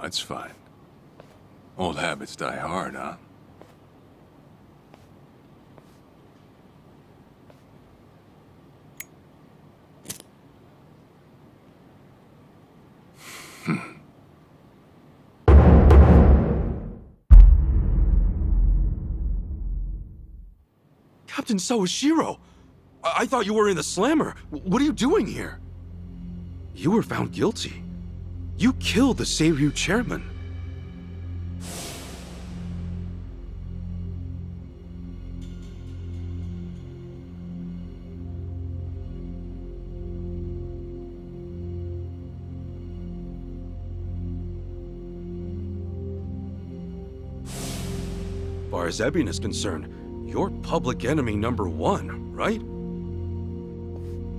No, it's fine. Old habits die hard, huh? Captain Sawashiro! I thought you were in the slammer. What are you doing here? You were found guilty. You killed the Seiryu chairman. As far as Ebion is concerned, you're public enemy #1, right?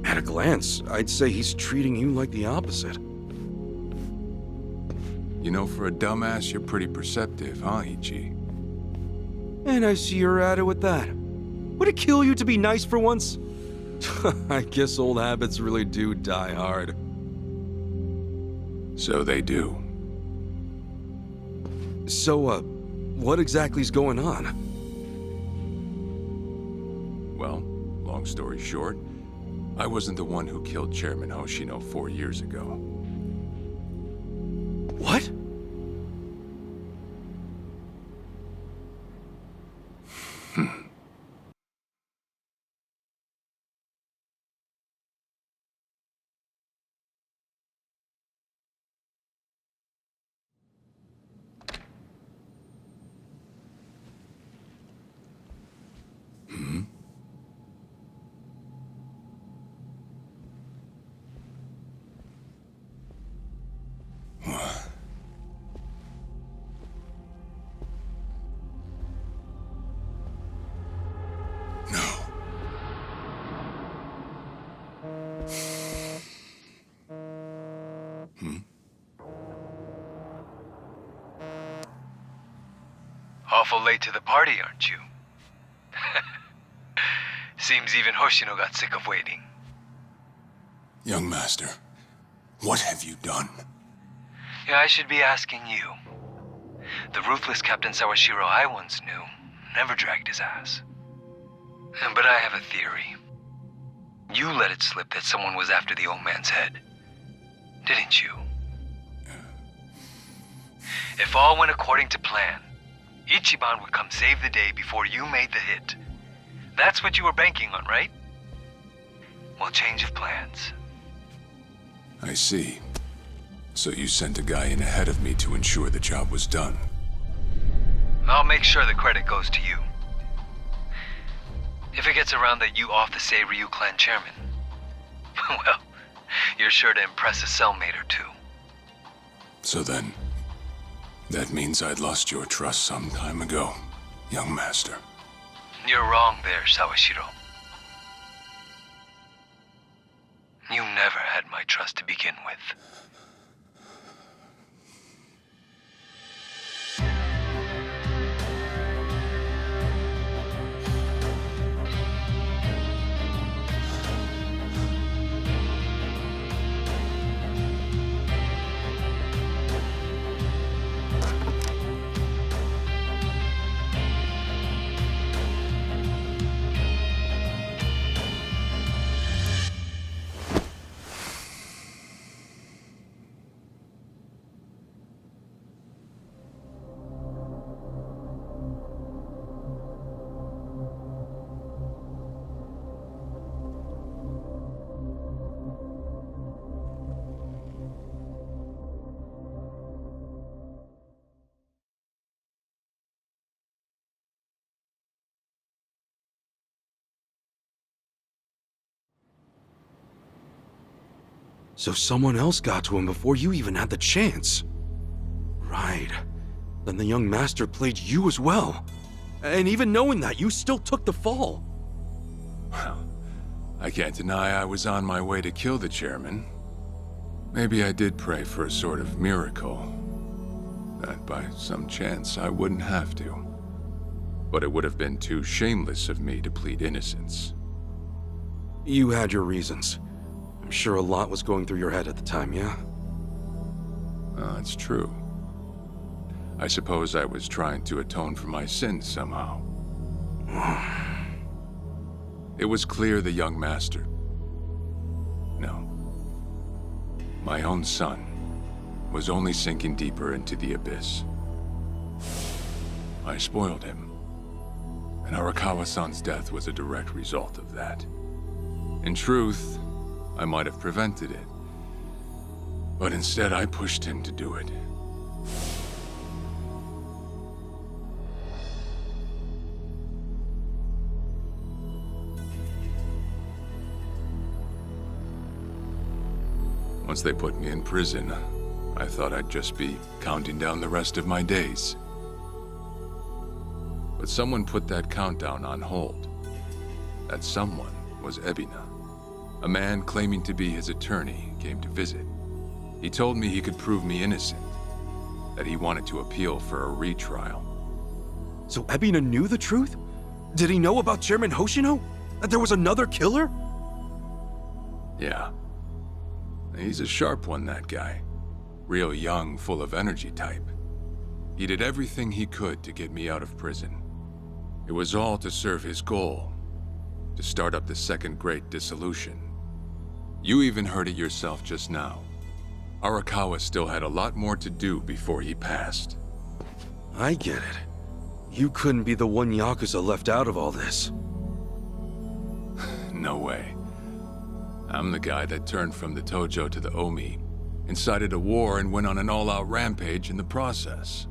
At a glance, I'd say he's treating you like the opposite. You know, for a dumbass, you're pretty perceptive, huh, Ichi? And I see you're at it with that. Would it kill you to be nice for once? I guess old habits really do die hard. So they do. So, what exactly's going on? Well, long story short, I wasn't the one who killed Chairman Hoshino 4 years ago. What? Awful late to the party, aren't you? Seems even Hoshino got sick of waiting. Young master, what have you done? Yeah, I should be asking you. The ruthless Captain Sawashiro I once knew never dragged his ass. But I have a theory. You let it slip that someone was after the old man's head, didn't you? If all went according to plan, Ichiban would come save the day before you made the hit. That's what you were banking on, right? Well, change of plans. I see. So you sent a guy in ahead of me to ensure the job was done. I'll make sure the credit goes to you. If it gets around that you off the Seiryu clan chairman, well, you're sure to impress a cellmate or two. So then, that means I'd lost your trust some time ago, young master. You're wrong there, Sawashiro. You never had my trust to begin with. So someone else got to him before you even had the chance. Right. Then the young master played you as well. And even knowing that, you still took the fall. Well, I can't deny I was on my way to kill the chairman. Maybe I did pray for a sort of miracle. That by some chance I wouldn't have to. But it would have been too shameless of me to plead innocence. You had your reasons. I'm sure a lot was going through your head at the time, yeah? It's true. I suppose I was trying to atone for my sins somehow. It was clear the young master... No. My own son was only sinking deeper into the abyss. I spoiled him. And Arakawa-san's death was a direct result of that. In truth, I might have prevented it. But instead, I pushed him to do it. Once they put me in prison, I thought I'd just be counting down the rest of my days. But someone put that countdown on hold. That someone was Ebina. A man claiming to be his attorney came to visit. He told me he could prove me innocent, that he wanted to appeal for a retrial. So Ebina knew the truth? Did he know about Chairman Hoshino? That there was another killer? Yeah. He's a sharp one, that guy. Real young, full of energy type. He did everything he could to get me out of prison. It was all to serve his goal, to start up the Second Great Dissolution. You even heard it yourself just now. Arakawa still had a lot more to do before he passed. I get it. You couldn't be the one Yakuza left out of all this. No way. I'm the guy that turned from the Tojo to the Omi, incited a war and went on an all-out rampage in the process.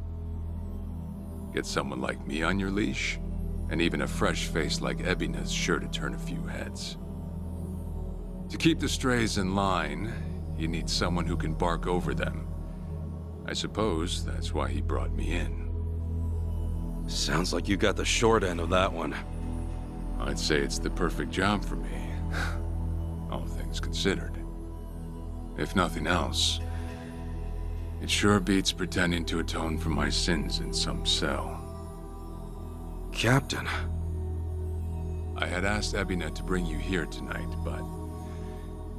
Get someone like me on your leash, and even a fresh face like Ebina's sure to turn a few heads. To keep the strays in line, you need someone who can bark over them. I suppose that's why he brought me in. Sounds like you got the short end of that one. I'd say it's the perfect job for me. All things considered. If nothing else, it sure beats pretending to atone for my sins in some cell. Captain. I had asked Ebina to bring you here tonight, but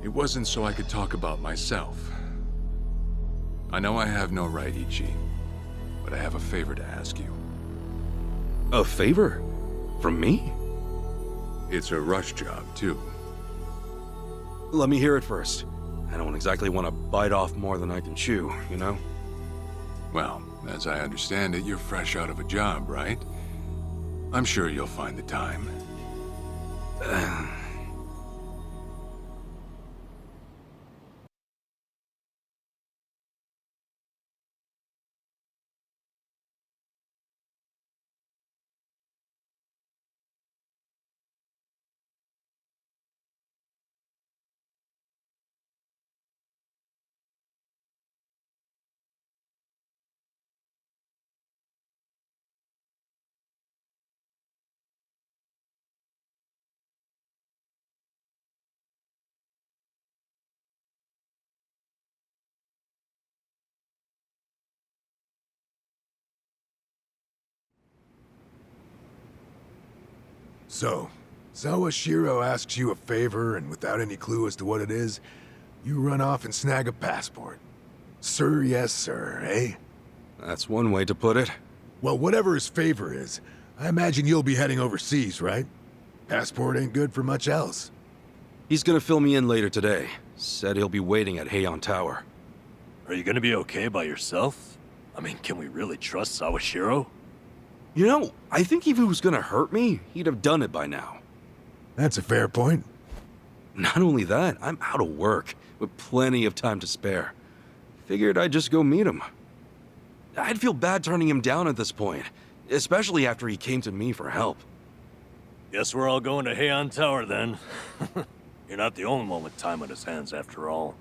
it wasn't so I could talk about myself. I know I have no right, Ichi, but I have a favor to ask you. A favor? From me? It's a rush job, too. Let me hear it first. I don't exactly want to bite off more than I can chew, you know? Well, as I understand it, you're fresh out of a job, right? I'm sure you'll find the time. So, Sawashiro asks you a favor, and without any clue as to what it is, you run off and snag a passport. Sir, yes, sir, eh? That's one way to put it. Well, whatever his favor is, I imagine you'll be heading overseas, right? Passport ain't good for much else. He's gonna fill me in later today. Said he'll be waiting at Heian Tower. Are you gonna be okay by yourself? I mean, can we really trust Sawashiro? You know, I think if he was gonna hurt me, he'd have done it by now. That's a fair point. Not only that, I'm out of work, with plenty of time to spare. Figured I'd just go meet him. I'd feel bad turning him down at this point, especially after he came to me for help. Guess we're all going to Heian Tower then. You're not the only one with time on his hands after all.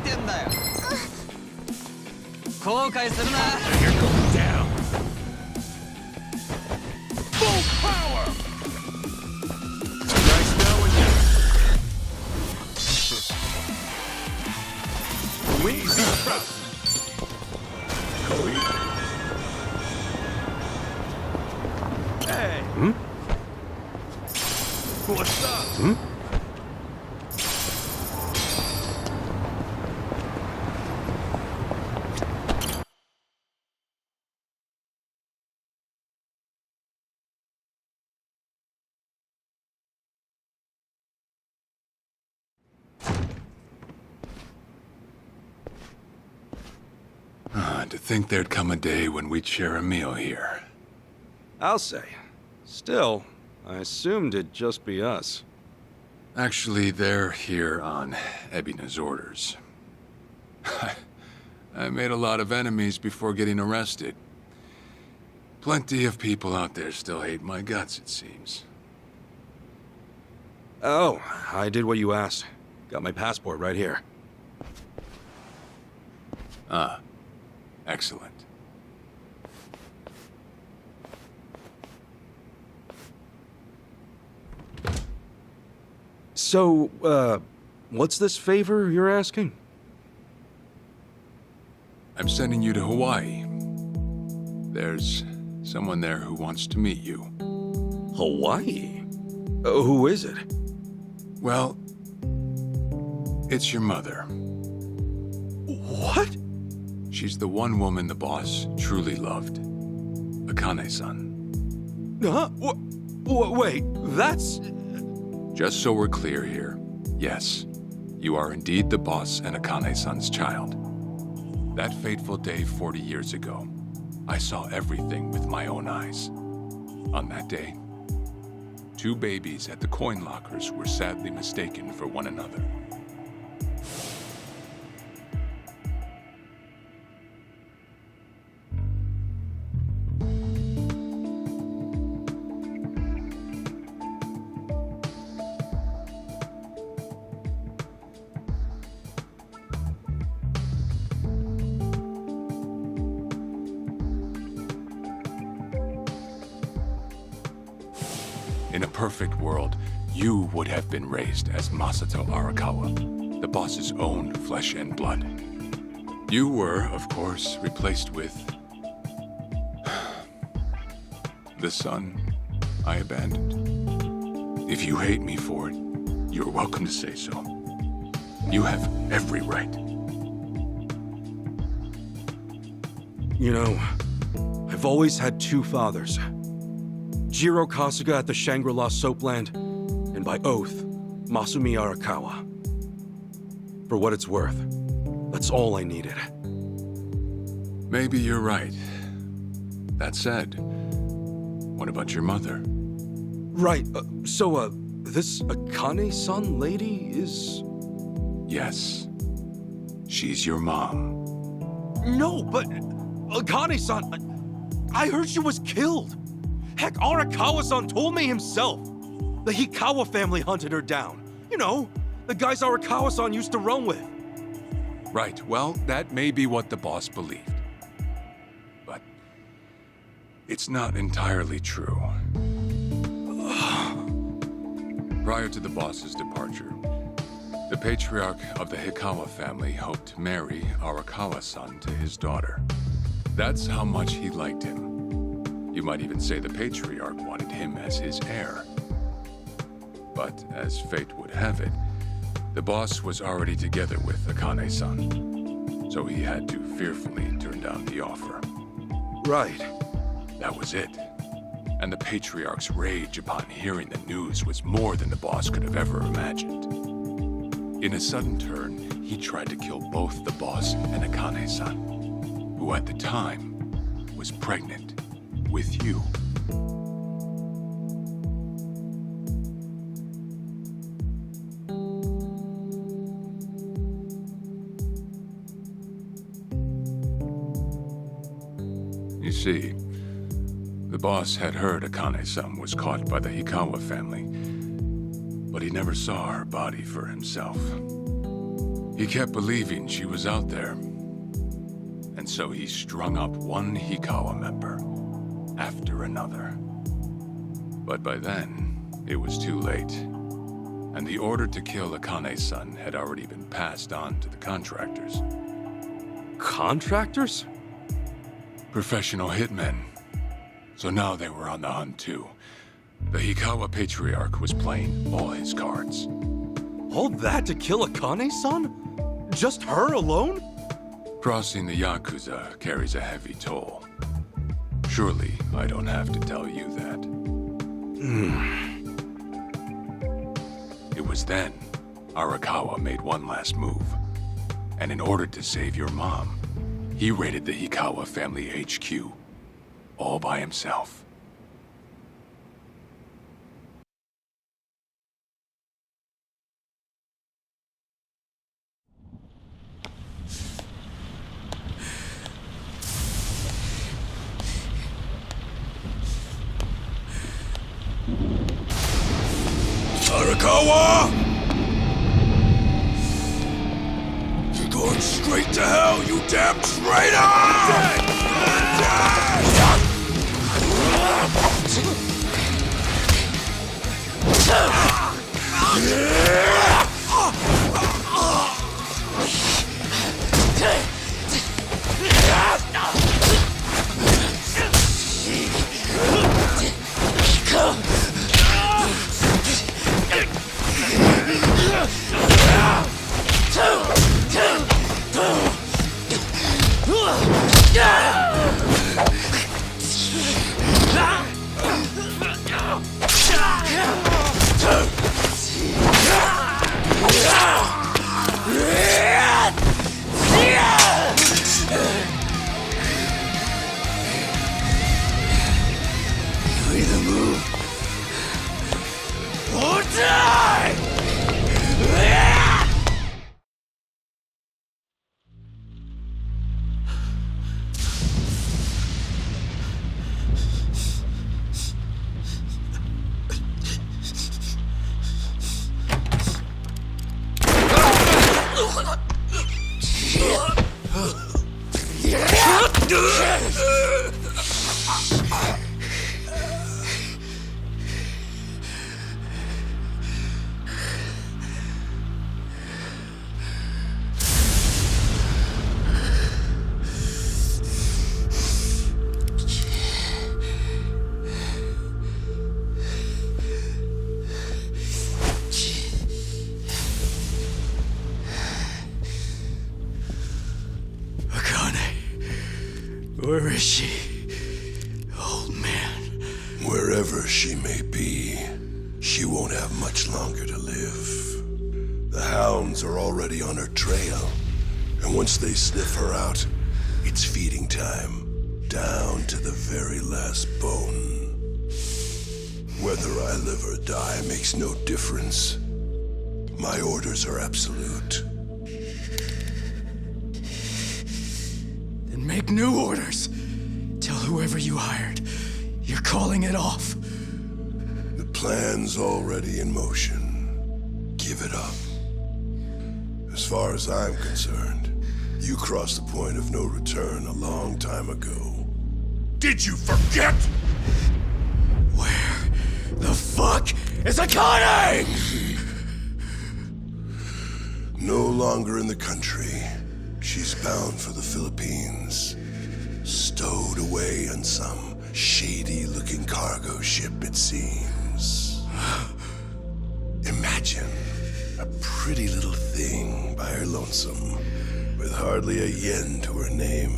てんだよ。後悔するな。 You're going down. Full power. Nice knowing you. Easy trust. Hey. What's up? To think there'd come a day when we'd share a meal here. I'll say. Still, I assumed it'd just be us. Actually, they're here on Ebina's orders. I made a lot of enemies before getting arrested. Plenty of people out there still hate my guts, it seems. Oh, I did what you asked. Got my passport right here. Ah, excellent. So, what's this favor you're asking? I'm sending you to Hawaii. There's someone there who wants to meet you. Hawaii? Who is it? Well, it's your mother. What? She's the one woman the boss truly loved. Akane-san. Huh? Wait, that's... Just so we're clear here, yes, you are indeed the boss and Akane-san's child. That fateful day 40 years ago, I saw everything with my own eyes. On that day, 2 babies at the coin lockers were sadly mistaken for one another. In a perfect world, you would have been raised as Masato Arakawa, the boss's own flesh and blood. You were, of course, replaced with... the son I abandoned. If you hate me for it, you're welcome to say so. You have every right. You know, I've always had 2 fathers. Jiro Kasuga at the Shangri-La Soapland, and by oath, Masumi Arakawa. For what it's worth, that's all I needed. Maybe you're right. That said, what about your mother? Right, so, this Akane-san lady is... Yes. She's your mom. No, but... Akane-san... I heard she was killed! Heck, Arakawa-san told me himself! The Hikawa family hunted her down. You know, the guys Arakawa-san used to run with. Right, well, that may be what the boss believed. But... it's not entirely true. Prior to the boss's departure, the patriarch of the Hikawa family hoped to marry Arakawa-san to his daughter. That's how much he liked him. You might even say the patriarch wanted him as his heir. But as fate would have it, the boss was already together with Akane-san, so he had to fearfully turn down the offer. Right. That was it. And the patriarch's rage upon hearing the news was more than the boss could have ever imagined. In a sudden turn, he tried to kill both the boss and Akane-san, who at the time was pregnant with you. You see, the boss had heard Akane-san was caught by the Hikawa family, but he never saw her body for himself. He kept believing she was out there. And so he strung up one Hikawa member after another. But by then, it was too late. And the order to kill Akane's son had already been passed on to the contractors. Contractors? Professional hitmen. So now they were on the hunt too. The Hikawa Patriarch was playing all his cards. All that to kill Akane's son? Just her alone? Crossing the Yakuza carries a heavy toll. Surely I don't have to tell you that. It was then Arakawa made one last move. And in order to save your mom, he raided the Hikawa family HQ. All by himself. Arakawa! You're going straight to hell, you damn traitor! You either move or die! Where is she? Old man. Wherever she may be, she won't have much longer to live. The hounds are already on her trail, and once they sniff her out, it's feeding time, down to the very last bone. Whether I live or die makes no difference. My orders are absolute. Make new orders. Tell whoever you hired, you're calling it off. The plan's already in motion. Give it up. As far as I'm concerned, you crossed the point of no return a long time ago. Did you forget? Where the fuck is Akane? No longer in the country. She's bound for the Philippines. Stowed away on some shady-looking cargo ship, it seems. Imagine a pretty little thing by her lonesome, with hardly a yen to her name.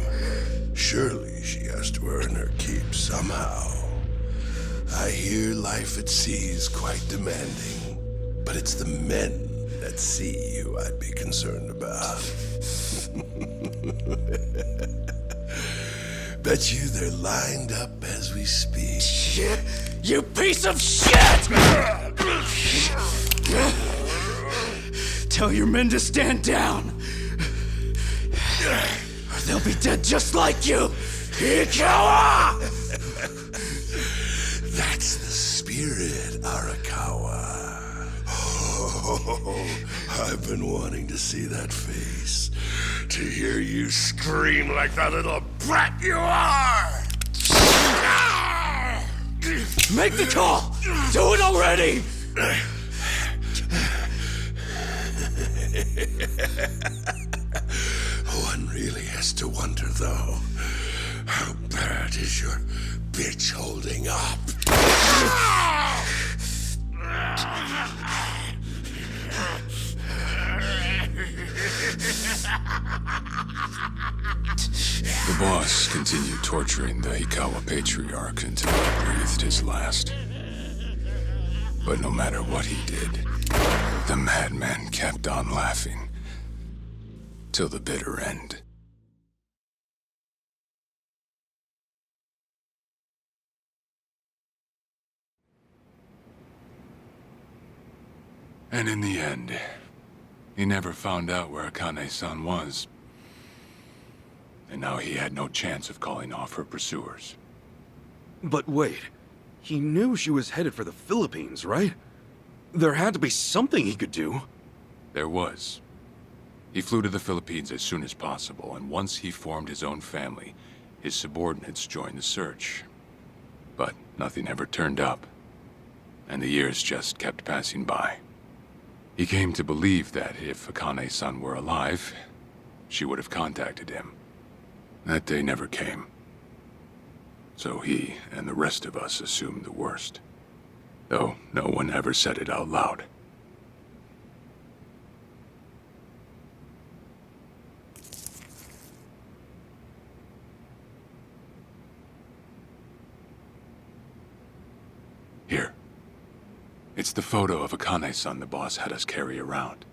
Surely she has to earn her keep somehow. I hear life at sea is quite demanding, but it's the men at sea who I'd be concerned about. Bet you they're lined up as we speak. Shit! You piece of shit! Tell your men to stand down, or they'll be dead just like you, Hikawa! That's the spirit, Arakawa. I've been wanting to see that face. To hear you scream like the little brat you are! Make the call! Do it already! One really has to wonder, though, how bad is your bitch holding up? The boss continued torturing the Hikawa patriarch until he breathed his last. But no matter what he did, the madman kept on laughing. Till the bitter end. And in the end, he never found out where Akane-san was. And now he had no chance of calling off her pursuers. But wait, he knew she was headed for the Philippines, right? There had to be something he could do. There was. He flew to the Philippines as soon as possible, and once he formed his own family, his subordinates joined the search. But nothing ever turned up, and the years just kept passing by. He came to believe that if Akane-san were alive, she would have contacted him. That day never came. So he and the rest of us assumed the worst. Though no one ever said it out loud. Here. It's the photo of Akane-san the boss had us carry around.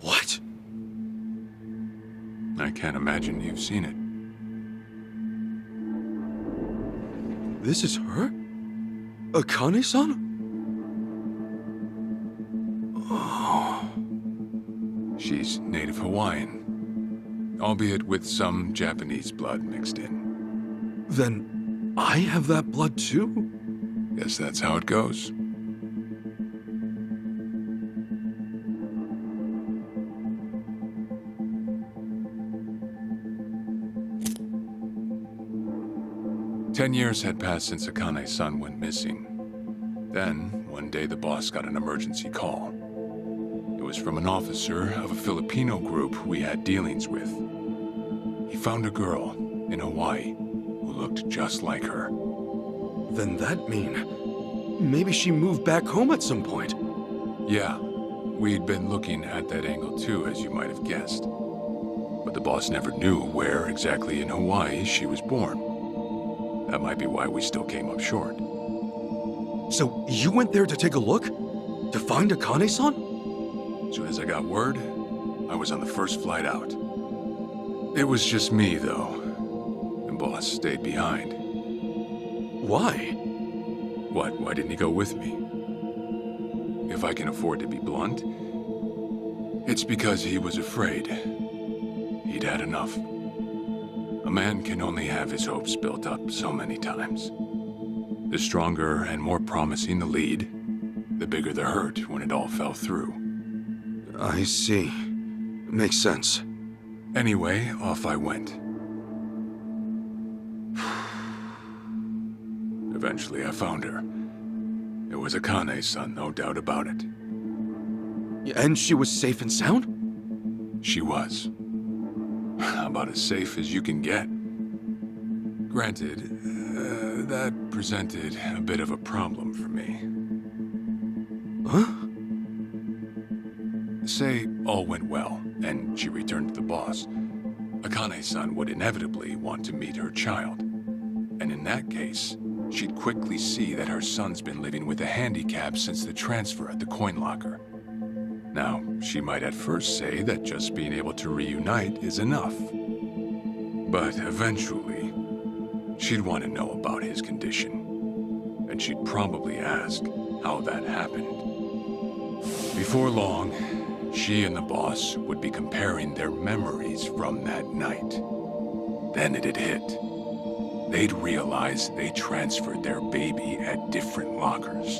What? I can't imagine you've seen it. This is her? Akane-san? Oh. She's native Hawaiian, albeit with some Japanese blood mixed in. Then I have that blood too? Guess that's how it goes. Ten years had passed since Akane-san went missing. Then, one day the boss got an emergency call. It was from an officer of a Filipino group we had dealings with. He found a girl in Hawaii who looked just like her. Then that mean maybe she moved back home at some point. Yeah, we'd been looking at that angle too, as you might have guessed. But the boss never knew where exactly in Hawaii she was born. That might be why we still came up short. So you went there to take a look? To find Akane-san? As soon as I got word, I was on the first flight out. It was just me, though. The boss stayed behind. Why? What? Why didn't he go with me? If I can afford to be blunt, it's because he was afraid. He'd had enough. A man can only have his hopes built up so many times. The stronger and more promising the lead, the bigger the hurt when it all fell through. I see. Makes sense. Anyway, off I went. Eventually I found her. It was Akane's-san, no doubt about it. And she was safe and sound? She was. About as safe as you can get. Granted, that presented a bit of a problem for me. Huh? Say all went well, and she returned to the boss. Akane-san would inevitably want to meet her child. And in that case, she'd quickly see that her son's been living with a handicap since the transfer at the coin locker. Now, she might at first say that just being able to reunite is enough. But eventually, she'd want to know about his condition. And she'd probably ask how that happened. Before long, she and the boss would be comparing their memories from that night. Then it'd hit. They'd realize they transferred their baby at different lockers.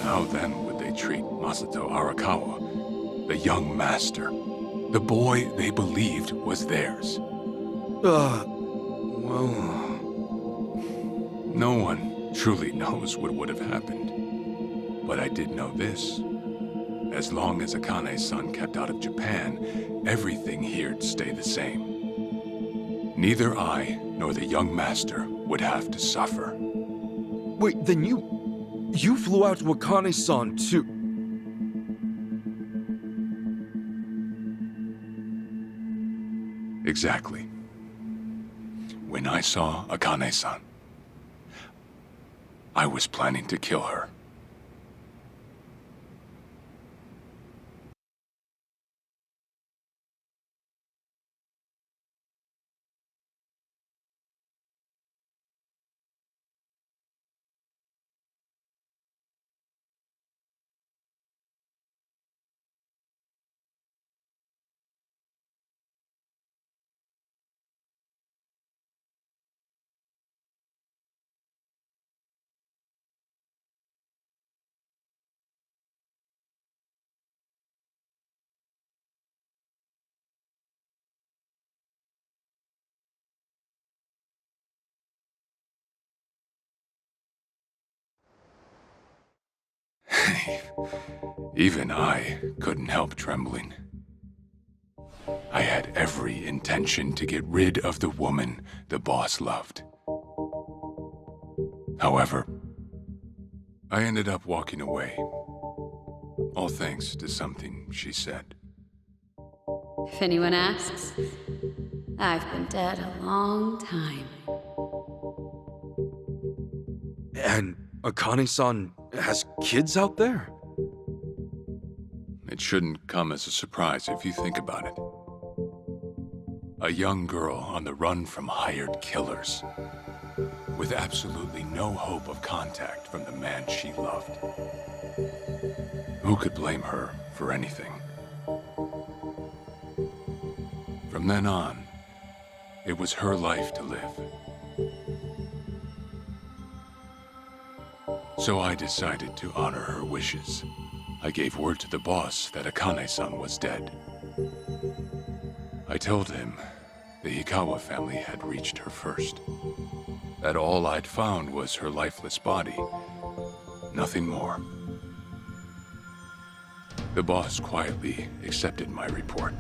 How then would they treat Masato Arakawa, the young master, the boy they believed was theirs. Well... No one truly knows what would have happened. But I did know this. As long as Akane-san kept out of Japan, everything here'd stay the same. Neither I nor the young master would have to suffer. Wait, then you flew out to Akane-san too? Exactly. When I saw Akane-san, I was planning to kill her. Even I couldn't help trembling. I had every intention to get rid of the woman the boss loved. However, I ended up walking away, all thanks to something she said. If anyone asks, I've been dead a long time. And Akane-san has kids out there? It shouldn't come as a surprise if you think about it. A young girl on the run from hired killers, with absolutely no hope of contact from the man she loved. Who could blame her for anything? From then on, it was her life to live. So I decided to honor her wishes. I gave word to the boss that Akane-san was dead. I told him the Hikawa family had reached her first. That all I'd found was her lifeless body. Nothing more. The boss quietly accepted my report.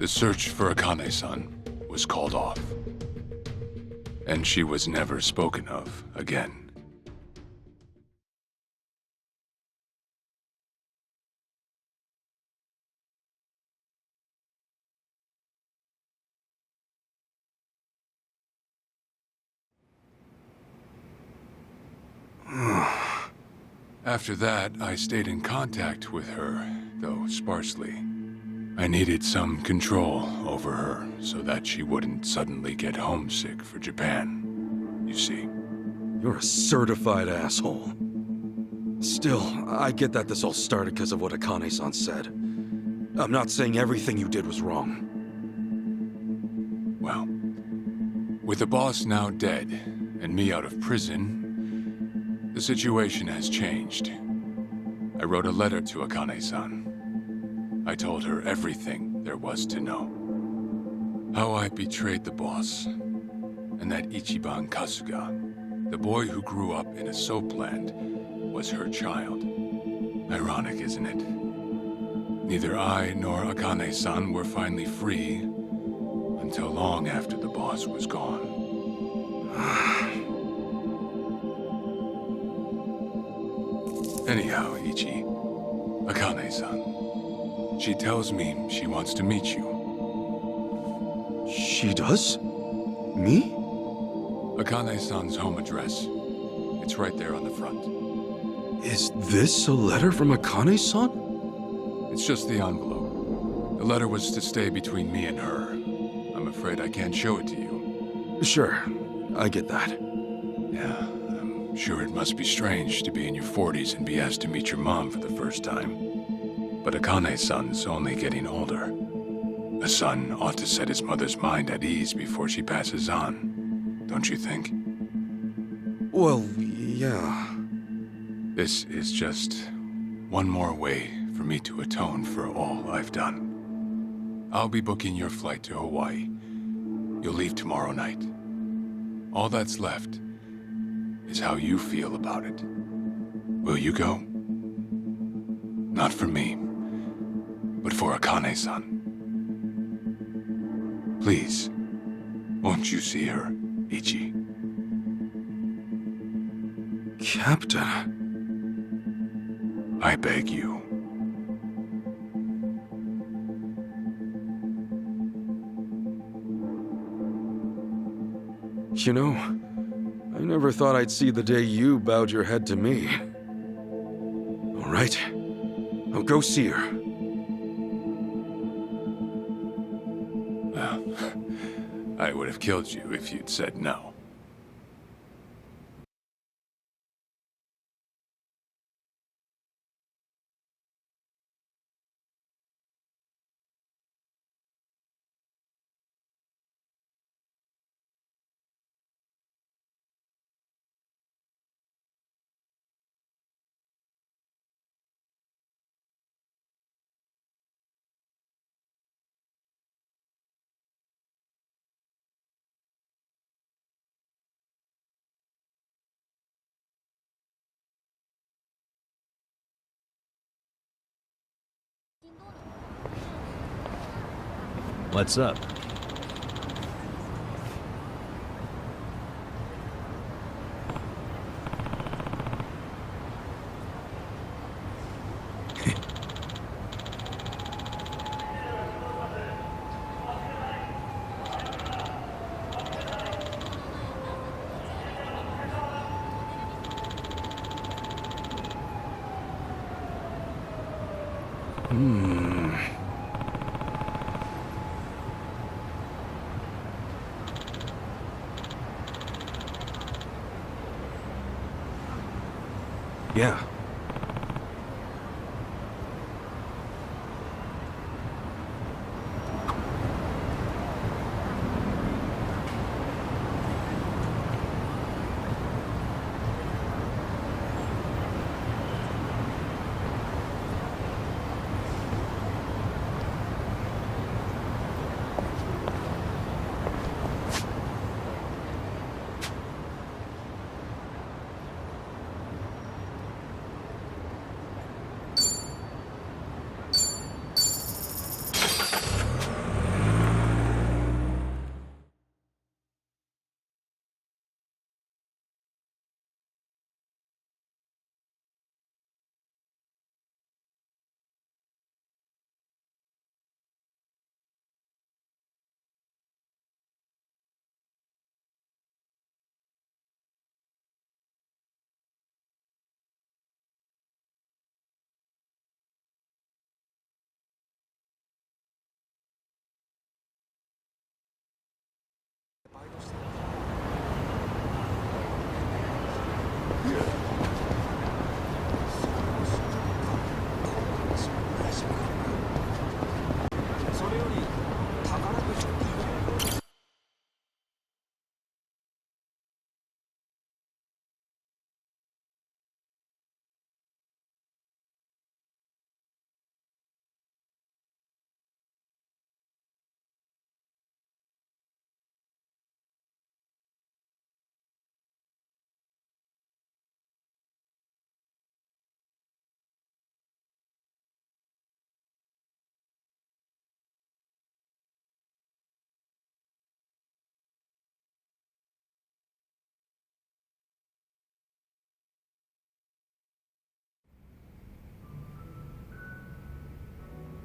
The search for Akane-san was called off. And she was never spoken of again. After that, I stayed in contact with her, though sparsely. I needed some control over her so that she wouldn't suddenly get homesick for Japan, you see. You're a certified asshole. Still, I get that this all started because of what Akane-san said. I'm not saying everything you did was wrong. Well, with the boss now dead and me out of prison, the situation has changed. I wrote a letter to Akane-san. I told her everything there was to know. How I betrayed the boss, and that Ichiban Kasuga, the boy who grew up in a soapland, was her child. Ironic, isn't it? Neither I nor Akane-san were finally free until long after the boss was gone. Anyhow, Ichi, Akane-san, she tells me she wants to meet you. She does? Me? Akane-san's home address. It's right there on the front. Is this a letter from Akane-san? It's just the envelope. The letter was to stay between me and her. I'm afraid I can't show it to you. Sure, I get that. Yeah, I'm sure it must be strange to be in your 40s and be asked to meet your mom for the first time. But Akane-san's only getting older. A son ought to set his mother's mind at ease before she passes on, don't you think? Well, yeah. This is just one more way for me to atone for all I've done. I'll be booking your flight to Hawaii. You'll leave tomorrow night. All that's left is how you feel about it. Will you go? Not for me, but for Akane-san. Please, won't you see her, Ichi? Captain. I beg you. You know, I never thought I'd see the day you bowed your head to me. All right, I'll go see her. Well, I would have killed you if you'd said no. What's up? Yeah.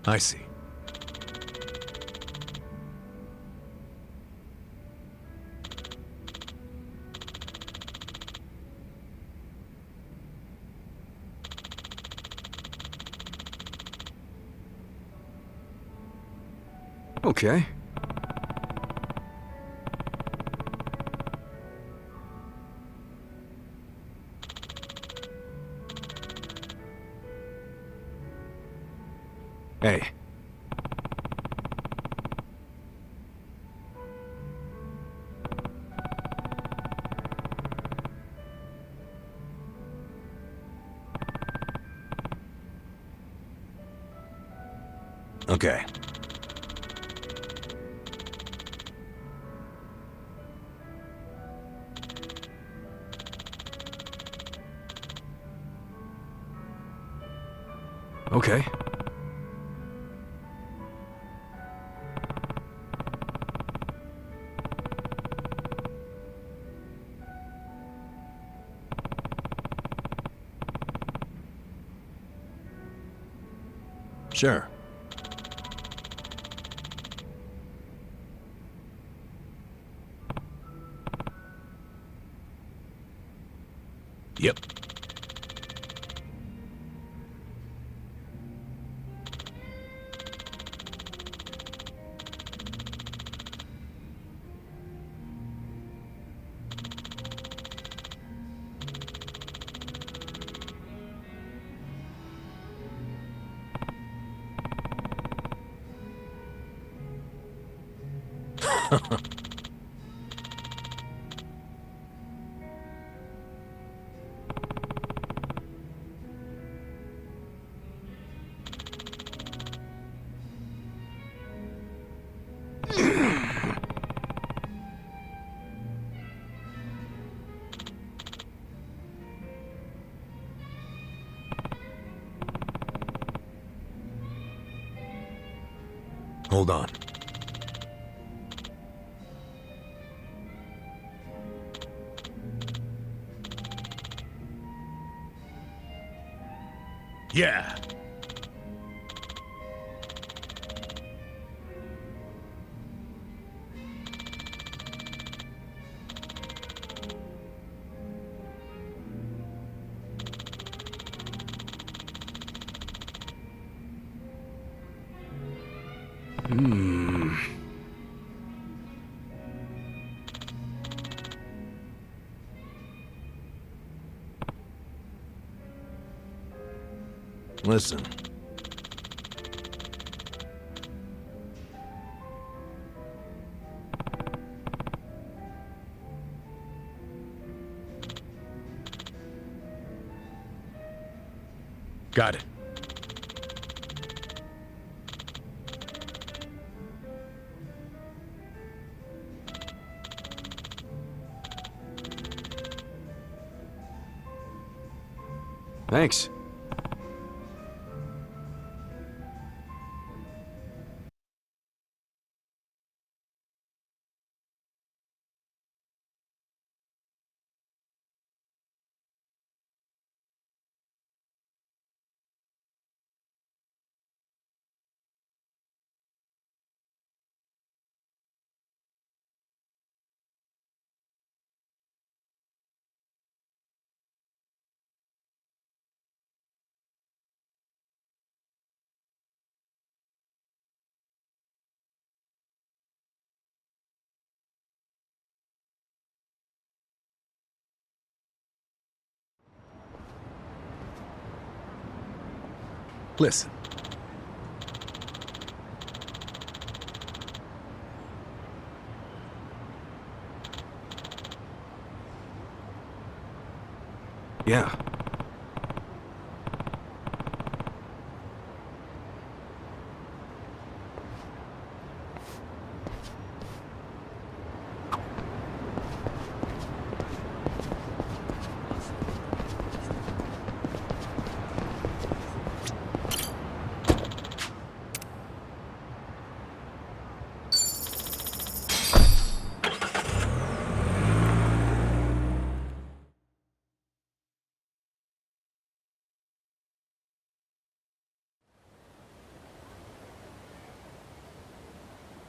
I see. Okay. Hey. Okay. Okay. Sure. Yep. Hold on. Yeah. Listen. Got it. Thanks. Listen. Yeah.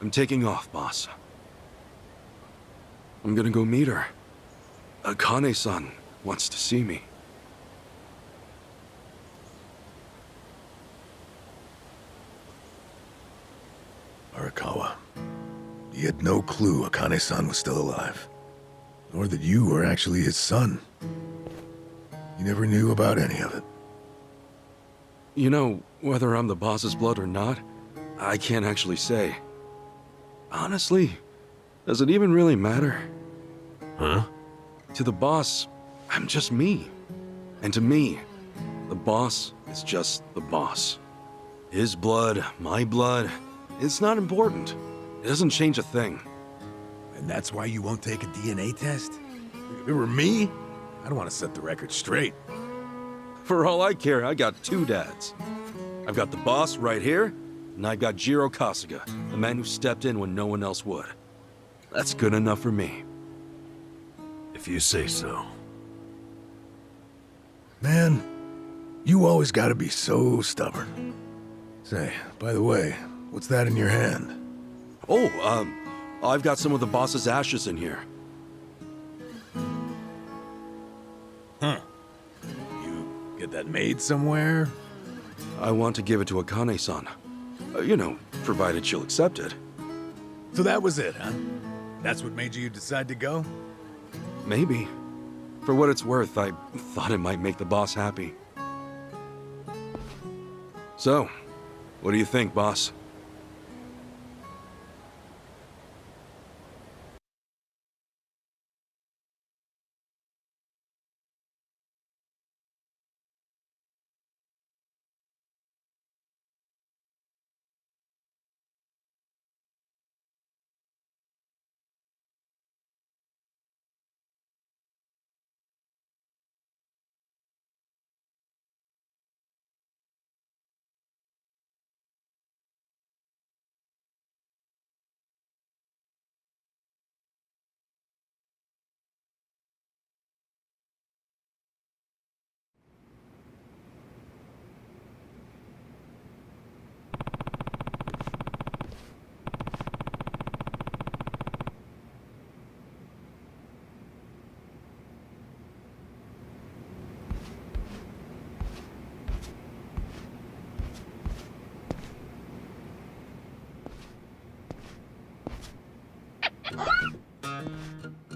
I'm taking off, boss. I'm gonna go meet her. Akane-san wants to see me. Arakawa, he had no clue Akane-san was still alive, nor that you were actually his son. He never knew about any of it. You know, whether I'm the boss's blood or not, I can't actually say. Honestly, does it even really matter? Huh? To the boss, I'm just me. And to me, the boss is just the boss. His blood, my blood, it's not important. It doesn't change a thing. And that's why you won't take a DNA test? If it were me, I'd want to set the record straight. For all I care, I got two dads. I've got the boss right here, and I've got Jiro Kasuga, the man who stepped in when no one else would. That's good enough for me. If you say so. Man, you always gotta be so stubborn. Say, by the way, what's that in your hand? Oh, I've got some of the boss's ashes in here. Huh. You get that made somewhere? I want to give it to Akane-san. You know, provided she'll accept it. So that was it, huh? That's what made you decide to go? Maybe. For what it's worth, I thought it might make the boss happy. So, what do you think, boss?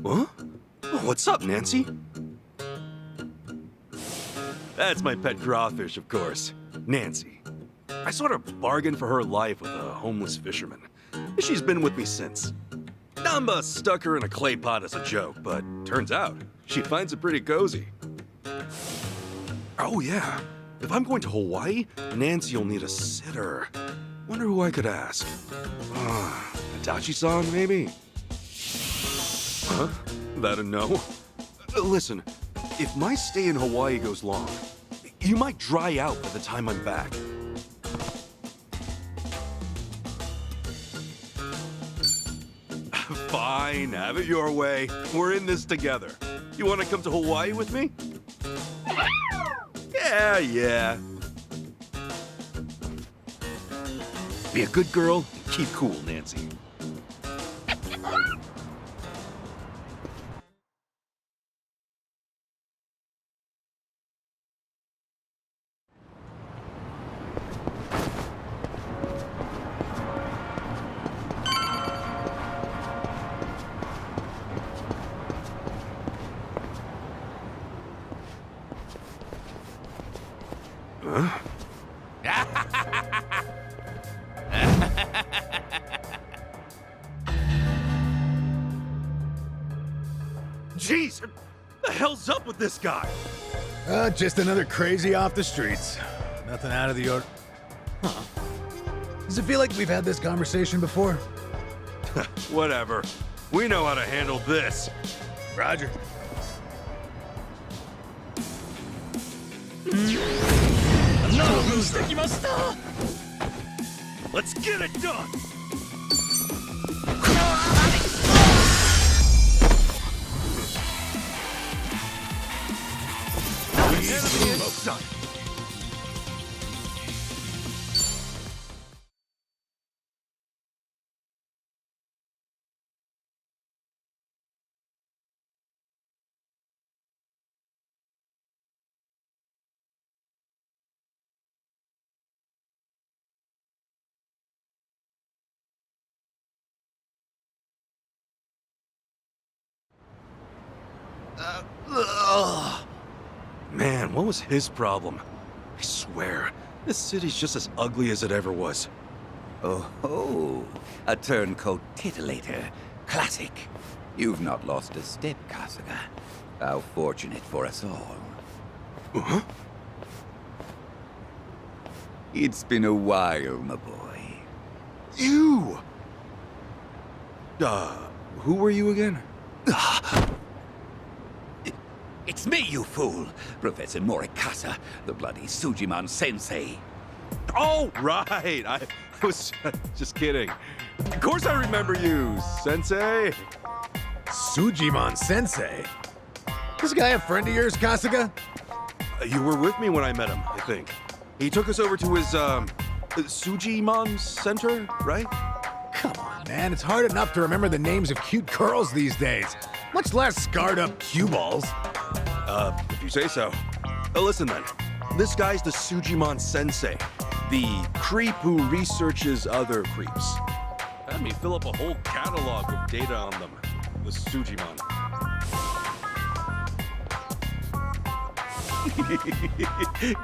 Huh? Oh, what's up, Nancy? That's my pet crawfish, of course. Nancy. I sort of bargained for her life with a homeless fisherman. She's been with me since. Namba stuck her in a clay pot as a joke, but turns out she finds it pretty cozy. Oh yeah, if I'm going to Hawaii, Nancy will need a sitter. Wonder who I could ask. Itachi-san, maybe? Huh? That a no? Listen, if my stay in Hawaii goes long, you might dry out by the time I'm back. Fine, have it your way. We're in this together. You want to come to Hawaii with me? Yeah. Be a good girl and keep cool, Nancy. Huh? Jeez, what the hell's up with this guy? Just another crazy off the streets. Nothing out of the order. Huh. Does it feel like we've had this conversation before? Whatever. We know how to handle this. Roger. Let's get it done! Enemy in sight! Man, what was his problem? I swear, this city's just as ugly as it ever was. Oh, a turncoat titillator. Classic. You've not lost a step, Kasuga. How fortunate for us all. Huh? It's been a while, my boy. You! Who were you again? It's me, you fool! Professor Morikasa, the bloody Sujimon sensei. Oh, right! I was just kidding. Of course I remember you, Sensei! Sujimon Sensei? This guy a friend of yours, Kasuga? You were with me when I met him, I think. He took us over to his, Sujimon Center, right? Come on, man. It's hard enough to remember the names of cute girls these days, much less scarred up cue balls. If you say so. Listen then. This guy's the Sujimon Sensei, the creep who researches other creeps. Had me fill up a whole catalog of data on them. The Sujimon.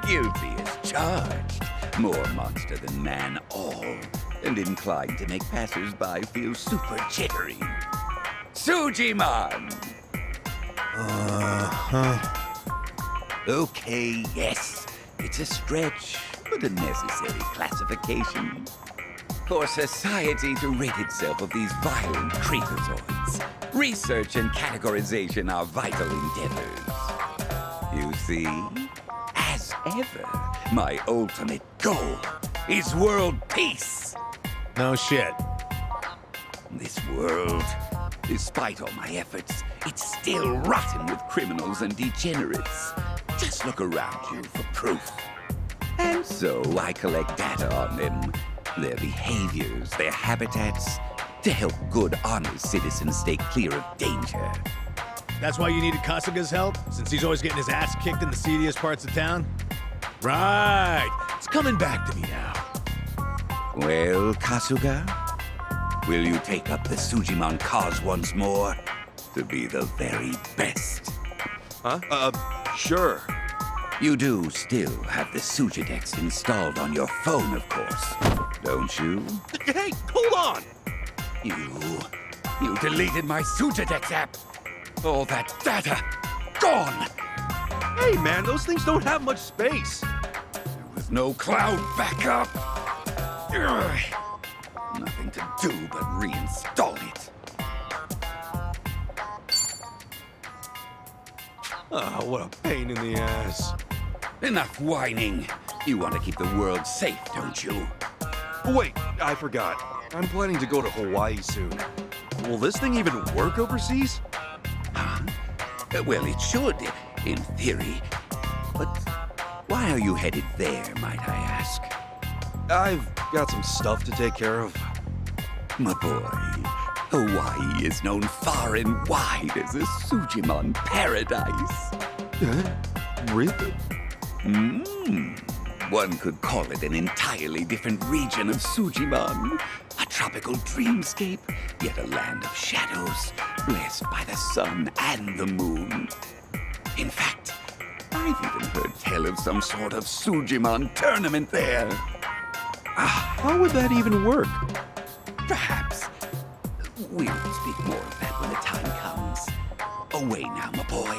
Guilty as charged. More monster than man all, and inclined to make passers-by feel super jittery. Sujimon! Okay, yes. It's a stretch, but a necessary classification. For society to rid itself of these violent creepazoids, research and categorization are vital endeavors. You see, as ever, my ultimate goal is world peace. No shit. This world, despite all my efforts, it's still rotten with criminals and degenerates. Just look around you for proof. And so I collect data on them, their behaviors, their habitats, to help good, honest citizens stay clear of danger. That's why you needed Kasuga's help, since he's always getting his ass kicked in the seediest parts of town? Right. It's coming back to me now. Well, Kasuga, will you take up the Sujimon cause once more to be the very best? Huh? Sure. You do still have the Sujidex installed on your phone, of course, don't you? Hey, hold on! You deleted my Sujidex app. All that data, gone! Hey, man, those things don't have much space. There was no cloud backup. Ugh. Nothing to do but reinstall it. Oh, what a pain in the ass. Enough whining. You want to keep the world safe, don't you? Wait, I forgot. I'm planning to go to Hawaii soon. Will this thing even work overseas? Huh? Well, it should, in theory. But why are you headed there, might I ask? I've got some stuff to take care of. My boy, Hawaii is known far and wide as a Sujimon paradise. Really? One could call it an entirely different region of Sujimon. A tropical dreamscape, yet a land of shadows, blessed by the sun and the moon. In fact, I've even heard tell of some sort of Sujimon tournament there. How would that even work? Perhaps. We'll speak more of that when the time comes. Away now, my boy.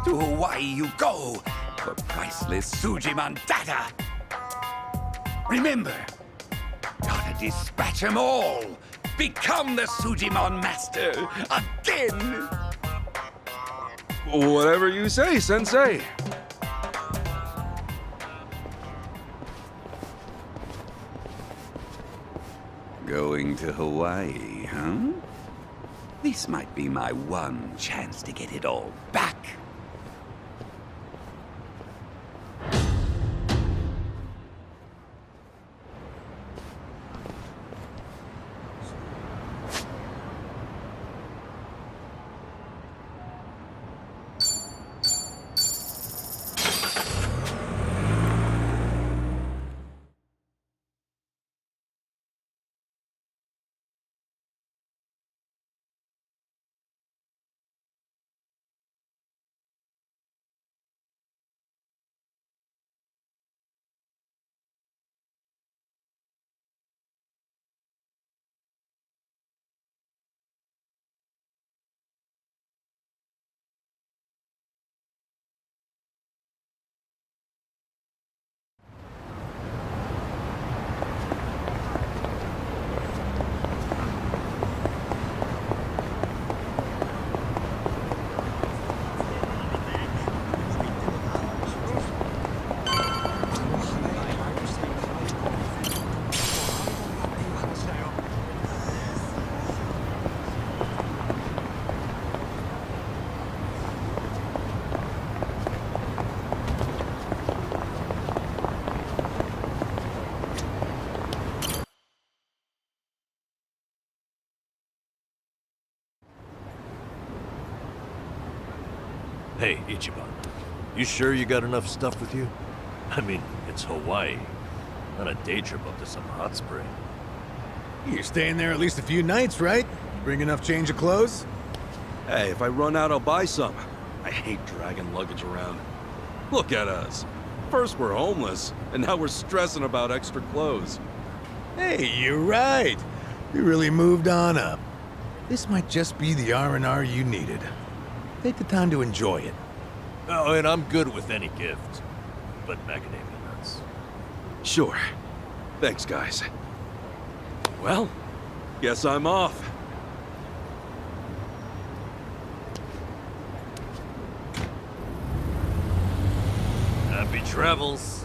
To Hawaii you go for priceless Sujimon data. Remember, gotta dispatch 'em all. Become the Sujimon master again. Whatever you say, Sensei. Going to Hawaii, huh? This might be my one chance to get it all back. Hey, Ichiban. You sure you got enough stuff with you? I mean, it's Hawaii. Not a day trip up to some hot spring. You're staying there at least a few nights, right? Bring enough change of clothes? Hey, if I run out, I'll buy some. I hate dragging luggage around. Look at us. First we're homeless, and now we're stressing about extra clothes. Hey, you're right. We really moved on up. This might just be the R&R you needed. Take the time to enjoy it. Oh, and I'm good with any gift. But macadamia nuts. Sure. Thanks, guys. Well, guess I'm off. Happy travels.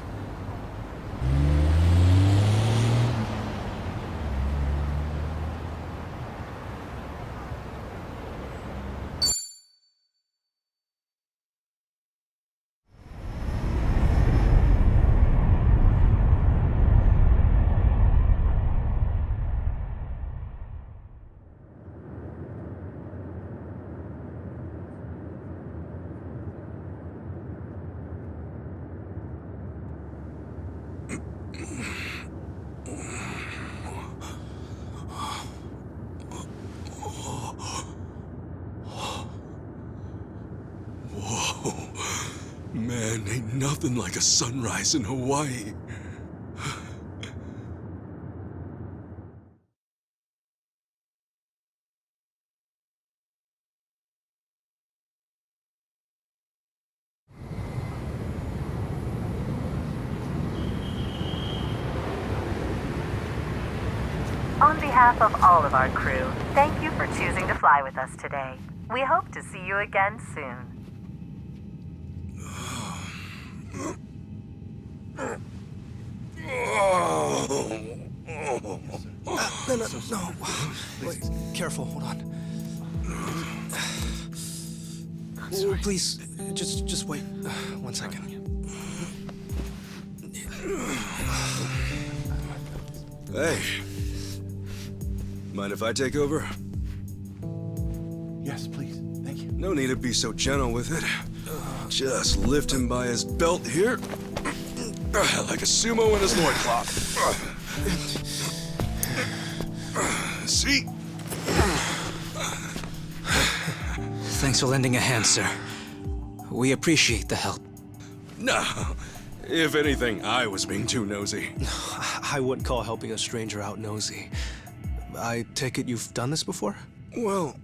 Man, ain't nothing like a sunrise in Hawaii. On behalf of all of our crew, thank you for choosing to fly with us today. We hope to see you again soon. No. Wait, careful, hold on. Please, just wait 1 second. Hey. Mind if I take over? Yes, please. Thank you. No need to be so gentle with it. Just lift him by his belt here. Like a sumo in his loincloth. See? Thanks for lending a hand, sir. We appreciate the help. No. If anything, I was being too nosy. I wouldn't call helping a stranger out nosy. I take it you've done this before? Well,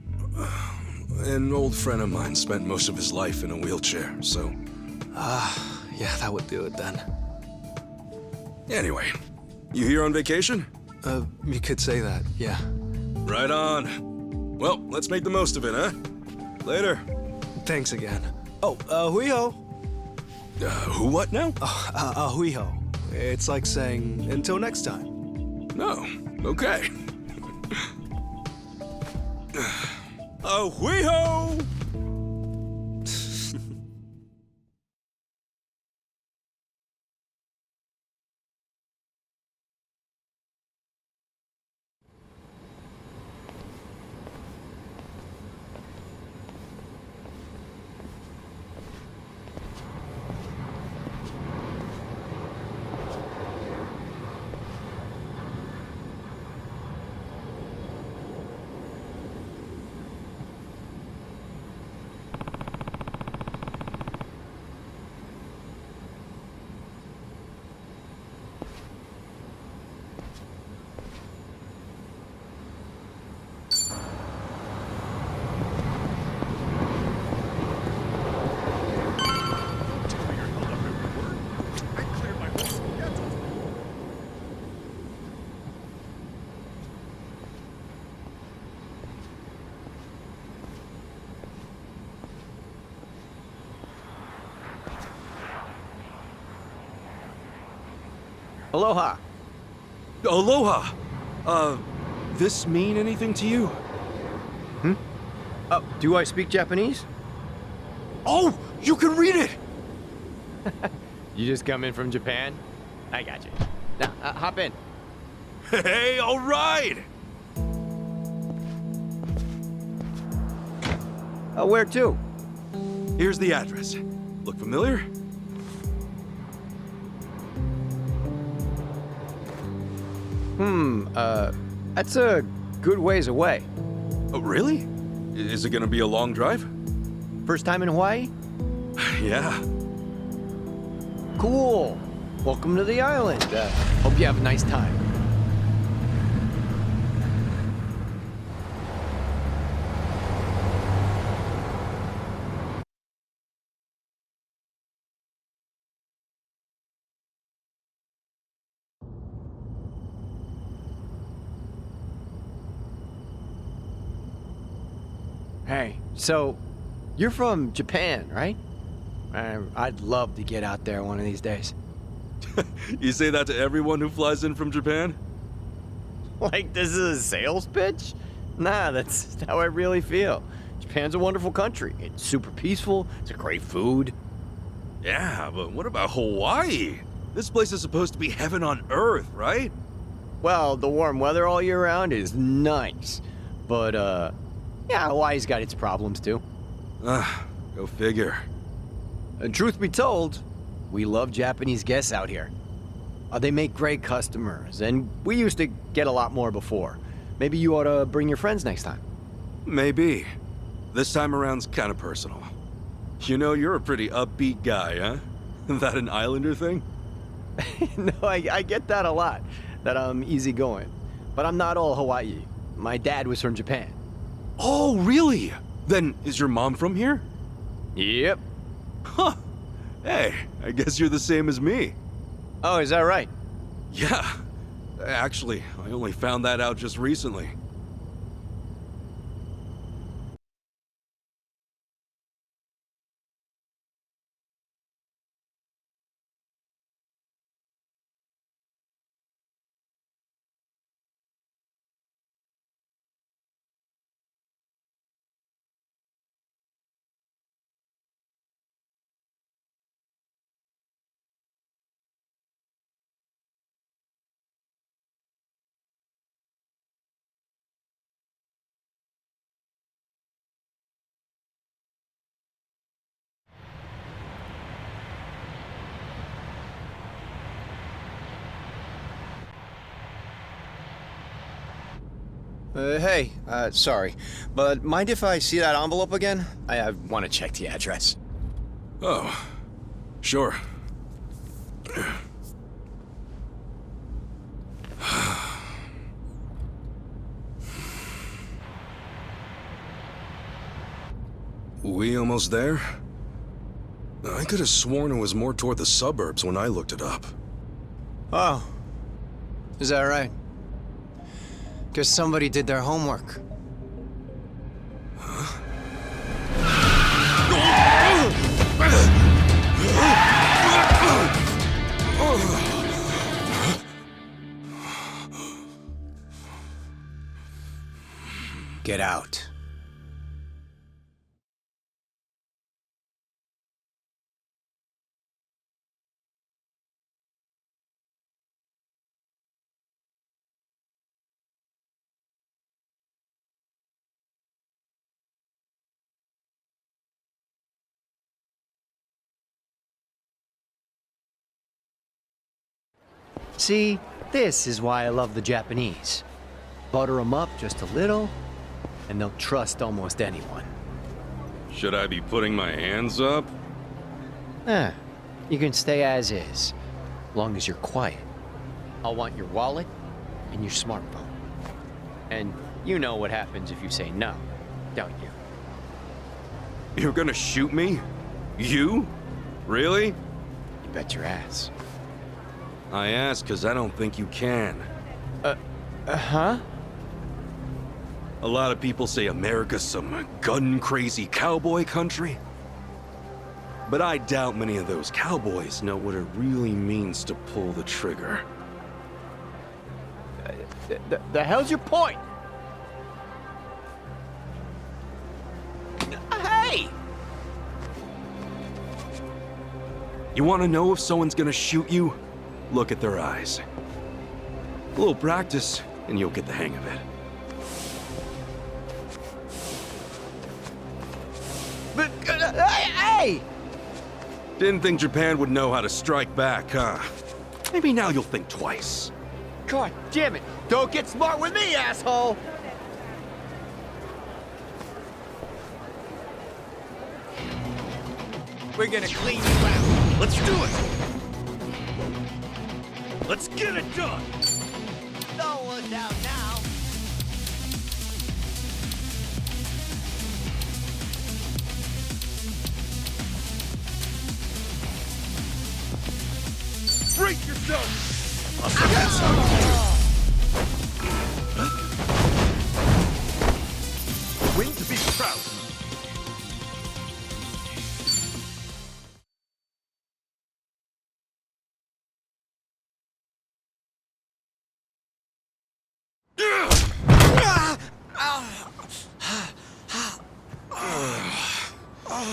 an old friend of mine spent most of his life in a wheelchair, so... Yeah, that would do it then. Anyway, you here on vacation? You could say that, yeah. Right on. Well, let's make the most of it, huh? Later. Thanks again. Oh, hui-ho. Who what now? Hui-ho. It's like saying, until next time. No. Okay. Hui-ho! Aloha. Aloha! This mean anything to you? Do I speak Japanese? Oh! You can read it! You just come in from Japan? I got you. Now, hop in. Hey, all right! Where to? Here's the address. Look familiar? That's a good ways away. Oh, really? Is it gonna be a long drive? First time in Hawaii? Yeah. Cool. Welcome to the island. Hope you have a nice time. Hey, so you're from Japan, right? I'd love to get out there one of these days. You say that to everyone who flies in from Japan? Like this is a sales pitch? Nah, that's how I really feel. Japan's a wonderful country. It's super peaceful. It's a great food. Yeah, but what about Hawaii? This place is supposed to be heaven on earth, right? Well, the warm weather all year round is nice. But, yeah, Hawaii's got its problems too. Go figure. And truth be told, we love Japanese guests out here. They make great customers, and we used to get a lot more before. Maybe you ought to bring your friends next time. Maybe. This time around's kind of personal. You know, you're a pretty upbeat guy, huh? That an Islander thing? No, I get that a lot, that I'm easygoing. But I'm not all Hawaii. My dad was from Japan. Oh, really? Then is your mom from here? Yep. Huh. Hey, I guess you're the same as me. Oh, is that right? Yeah. Actually, I only found that out just recently. Hey, sorry, but mind if I see that envelope again? I want to check the address. Oh, sure. We almost there? I could have sworn it was more toward the suburbs when I looked it up. Oh, is that right? Guess somebody did their homework. Get out. See, this is why I love the Japanese. Butter them up just a little, and they'll trust almost anyone. Should I be putting my hands up? You can stay as is, long as you're quiet. I'll want your wallet and your smartphone. And you know what happens if you say no, don't you? You're gonna shoot me? You? Really? You bet your ass. I ask because I don't think you can. Huh? A lot of people say America's some gun-crazy cowboy country. But I doubt many of those cowboys know what it really means to pull the trigger. The hell's your point? Hey! You want to know if someone's gonna shoot you? Look at their eyes. A little practice, and you'll get the hang of it. But, hey! Hey! Didn't think Japan would know how to strike back, huh? Maybe now you'll think twice. God damn it! Don't get smart with me, asshole! We're gonna clean you out. Let's do it! Let's get it done! No one's out now. Brace yourself! Win to be proud.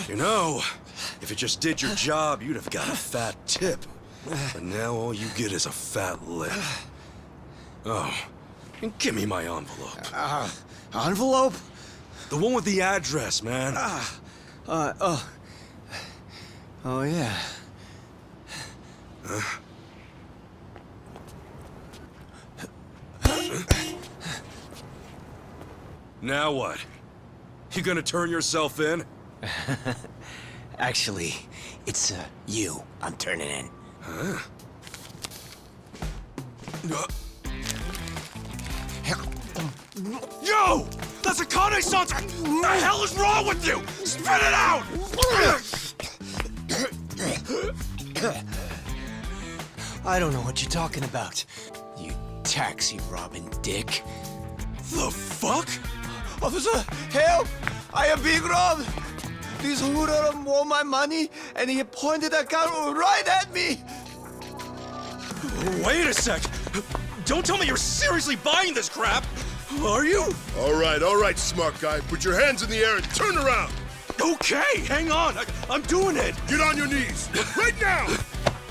You know, if you just did your job, you'd have got a fat tip. But now all you get is a fat lip. Oh, and give me my envelope. Envelope? The one with the address, man. Oh, yeah. Now what? You gonna turn yourself in? Actually, it's you I'm turning in. Huh? Yo! That's a Kane-san! What the hell is wrong with you? Spit it out! I don't know what you're talking about, you taxi-robbing dick. The fuck? Officer, help! I am being robbed! This hoodlum want my money, and he pointed a gun right at me! Wait a sec! Don't tell me you're seriously buying this crap! Are you? All right, smart guy. Put your hands in the air and turn around. Okay, hang on. I'm doing it. Get on your knees. Right now.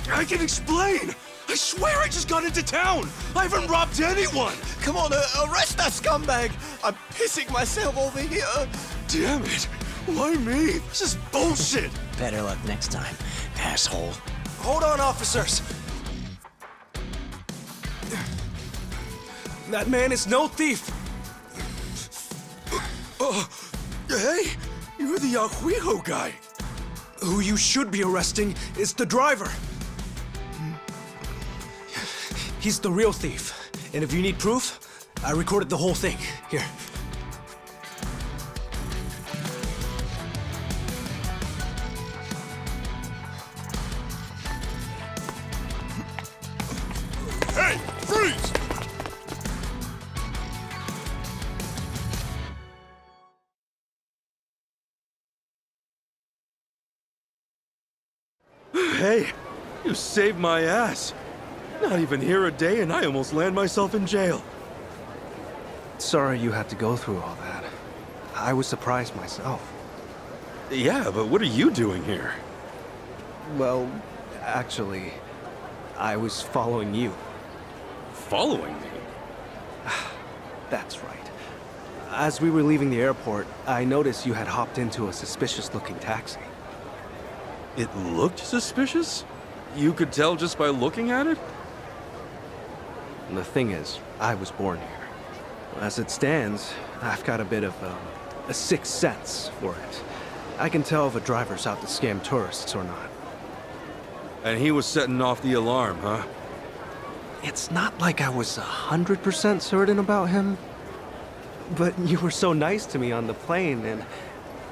I can explain. I swear I just got into town. I haven't robbed anyone. Come on, arrest that scumbag! I'm pissing myself over here! Damn it. Why me? This is bullshit. Better luck next time, asshole. Hold on, officers. That man is no thief. Hey, you're the Yahuiho guy. Who you should be arresting is the driver. He's the real thief. And if you need proof, I recorded the whole thing. Here. Hey, freeze! Hey, you saved my ass. Not even here a day and I almost land myself in jail. Sorry you had to go through all that. I was surprised myself. Yeah, but what are you doing here? Well, actually, I was following you. Following me? That's right. As we were leaving the airport, I noticed you had hopped into a suspicious-looking taxi. It looked suspicious? You could tell just by looking at it? And the thing is, I was born here. As it stands, I've got a bit of a sixth sense for it. I can tell if a driver's out to scam tourists or not. And he was setting off the alarm, huh? It's not like I was 100% certain about him. But you were so nice to me on the plane, and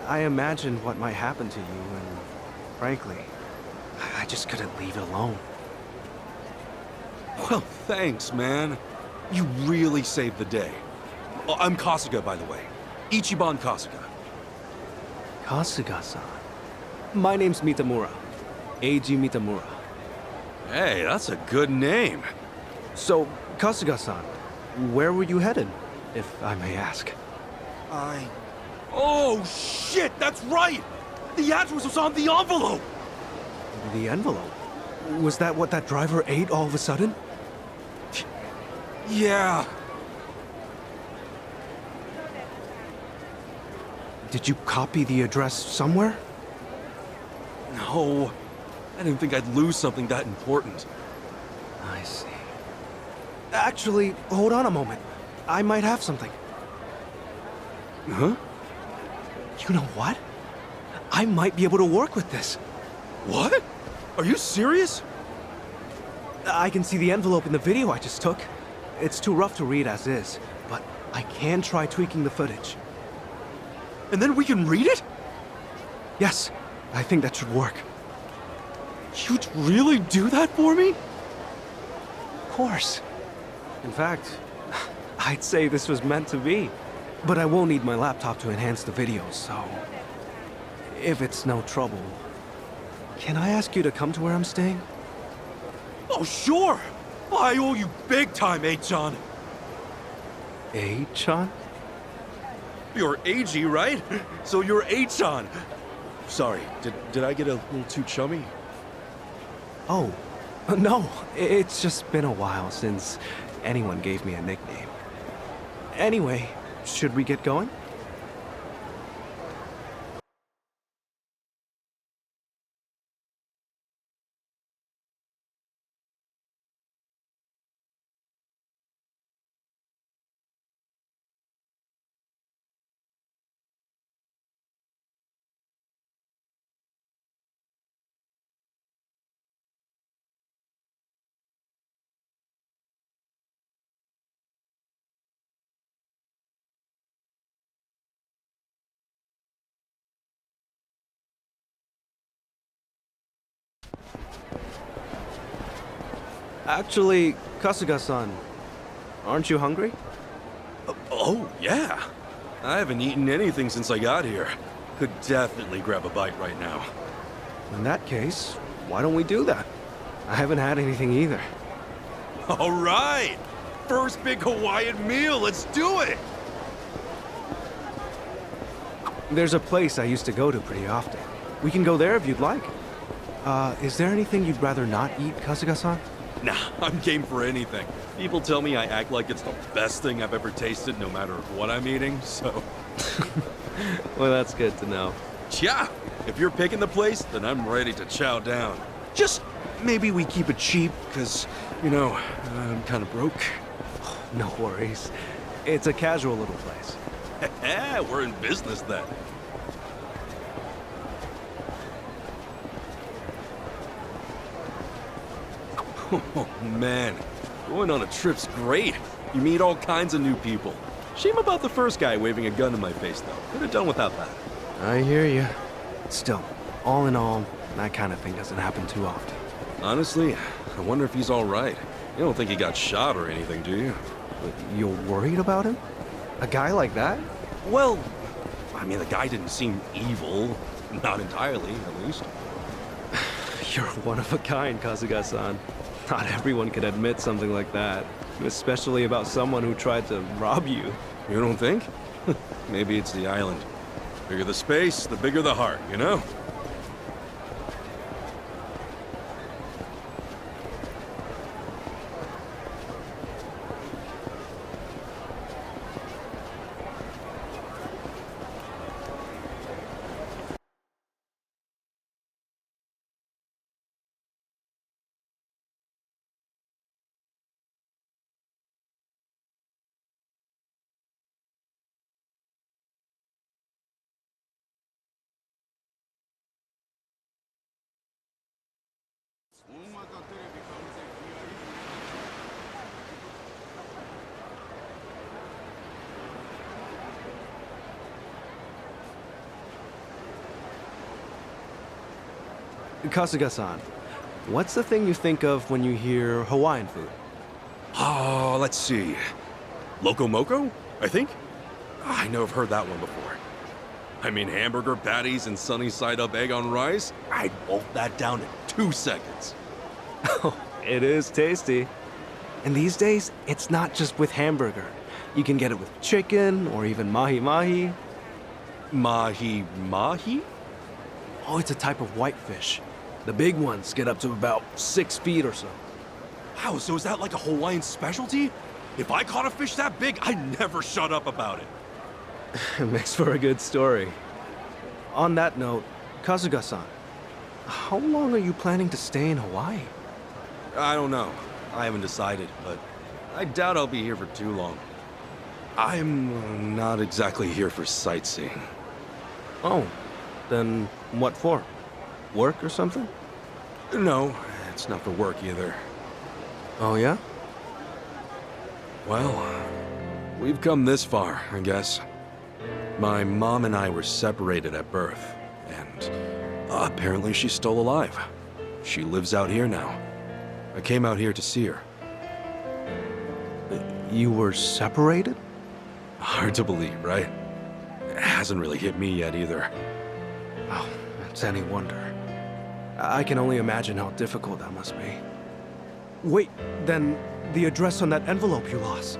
I imagined what might happen to you, and frankly, I just couldn't leave it alone. Well, thanks, man. You really saved the day. Oh, I'm Kasuga, by the way. Ichiban Kasuga. Kasuga-san. My name's Mitamura. Eiji Mitamura. Hey, that's a good name. So, Kasuga-san, where were you headed, if I may ask? Oh, shit, that's right! The address was on the envelope! The envelope? Was that what that driver ate all of a sudden? Yeah. Did you copy the address somewhere? No, I didn't think I'd lose something that important. I see. Actually, hold on a moment. I might have something. Huh? You know what? I might be able to work with this. What? Are you serious? I can see the envelope in the video I just took. It's too rough to read as is, but I can try tweaking the footage. And then we can read it? Yes, I think that should work. You'd really do that for me? Of course. In fact, I'd say this was meant to be. But I will need my laptop to enhance the video, so... if it's no trouble, can I ask you to come to where I'm staying? Oh, sure! I owe you big time, Achan. Achan? You're AG, right? So you're Achan. Sorry, did I get a little too chummy? Oh, no. It's just been a while since anyone gave me a nickname. Anyway, should we get going? Actually, Kasuga-san, aren't you hungry? Oh, yeah. I haven't eaten anything since I got here. Could definitely grab a bite right now. In that case, why don't we do that? I haven't had anything either. All right! First big Hawaiian meal, let's do it! There's a place I used to go to pretty often. We can go there if you'd like. Is there anything you'd rather not eat, Kasuga-san? Nah, I'm game for anything. People tell me I act like it's the best thing I've ever tasted, no matter what I'm eating, so... Well, that's good to know. Yeah, if you're picking the place, then I'm ready to chow down. Just maybe we keep it cheap, because, you know, I'm kind of broke. No worries. It's a casual little place. We're in business then. Oh, man. Going on a trip's great. You meet all kinds of new people. Shame about the first guy waving a gun in my face, though. Could have done without that. I hear you. Still, all in all, that kind of thing doesn't happen too often. Honestly, I wonder if he's all right. You don't think he got shot or anything, do you? But you're worried about him? A guy like that? Well, I mean, the guy didn't seem evil. Not entirely, at least. You're one of a kind, Kasuga-san. Not everyone could admit something like that. Especially about someone who tried to rob you. You don't think? Maybe it's the island. Bigger the space, the bigger the heart, you know? Kasuga-san, what's the thing you think of when you hear Hawaiian food? Oh, let's see. Loco Moco, I think? I know I've heard that one before. I mean, hamburger patties and sunny side up egg on rice? I'd wolf that down in 2 seconds. Oh, it is tasty. And these days, it's not just with hamburger. You can get it with chicken or even mahi-mahi. Mahi-mahi? Oh, it's a type of whitefish. The big ones get up to about 6 feet or so. Wow, so is that like a Hawaiian specialty? If I caught a fish that big, I'd never shut up about it. It makes for a good story. On that note, Kasuga-san, How long are you planning to stay in Hawaii? I don't know. I haven't decided, but I doubt I'll be here for too long. I'm not exactly here for sightseeing. Oh, then what for? Work or something? No, it's not for work either. Oh, yeah? Well, we've come this far, I guess. My mom and I were separated at birth, and apparently she's still alive. She lives out here now. I came out here to see her. You were separated? Hard to believe, right? It hasn't really hit me yet either. Oh, it's any wonder. I can only imagine how difficult that must be. Wait, then the address on that envelope you lost,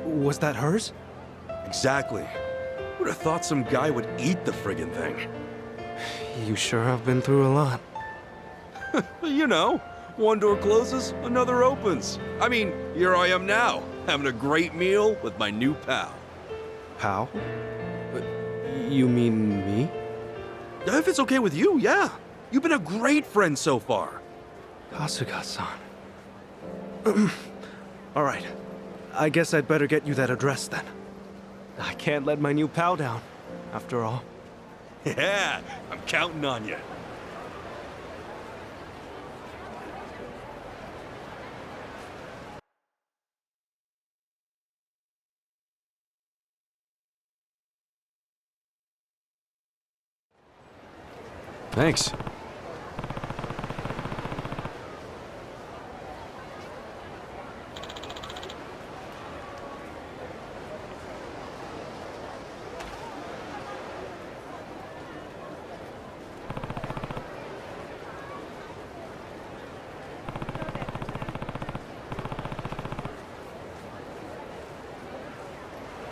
was that hers? Exactly. Would have thought some guy would eat the friggin' thing. You sure have been through a lot. You know, one door closes, another opens. I mean, here I am now, having a great meal with my new pal. Pal? You mean me? If it's okay with you, yeah. You've been a great friend so far. Kasuga-san. All right. I guess I'd better get you that address then. I can't let my new pal down, after all. Yeah, I'm counting on you. Thanks.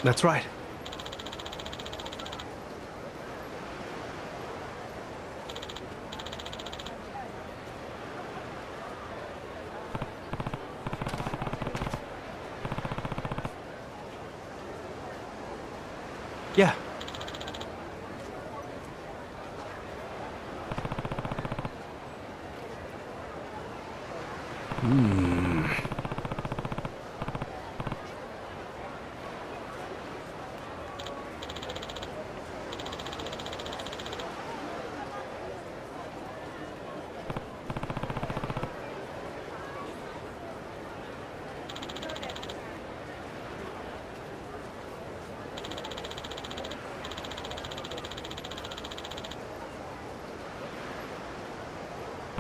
That's right. Yeah.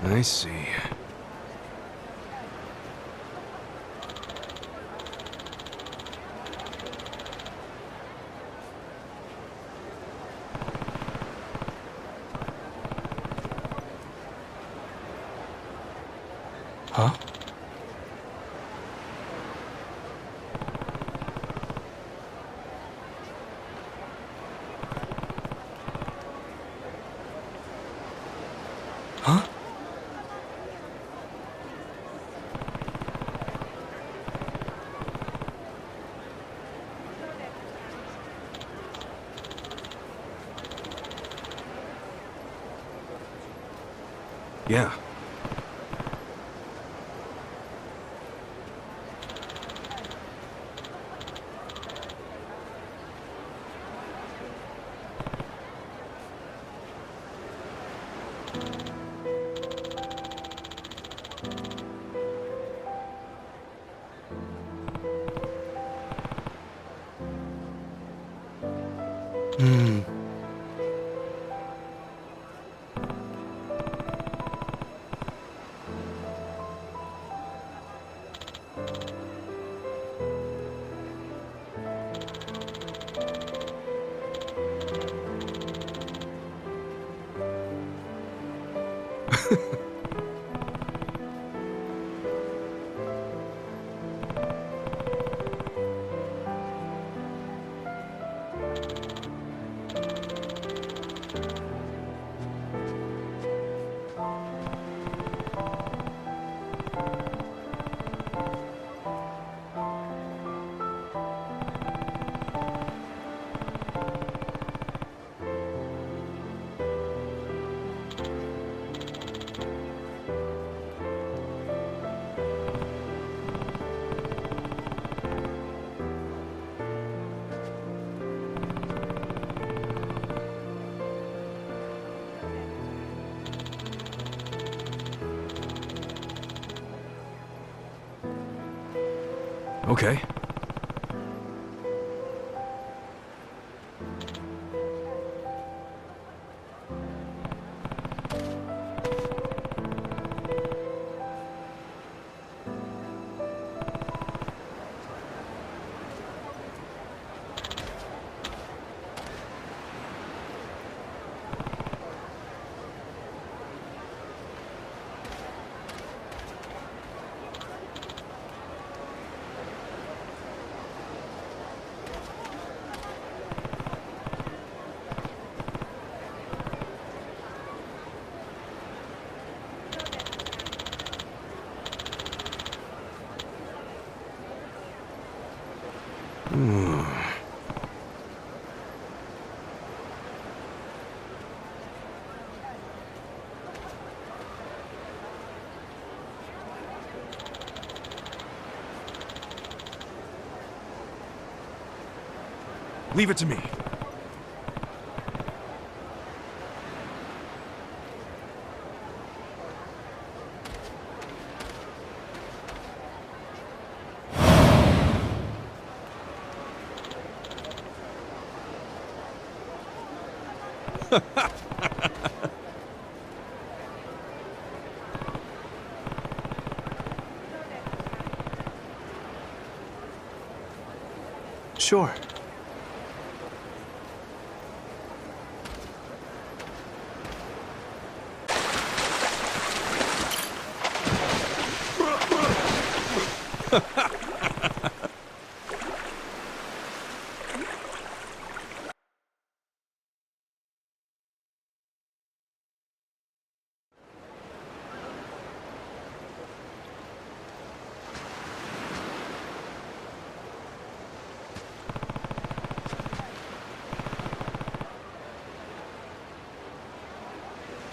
I see. Huh? Huh? Yeah. Okay. Leave it to me. Sure.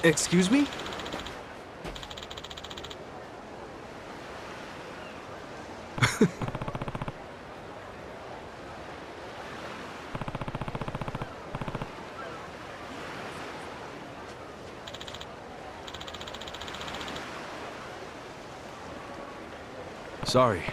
Excuse me? Sorry.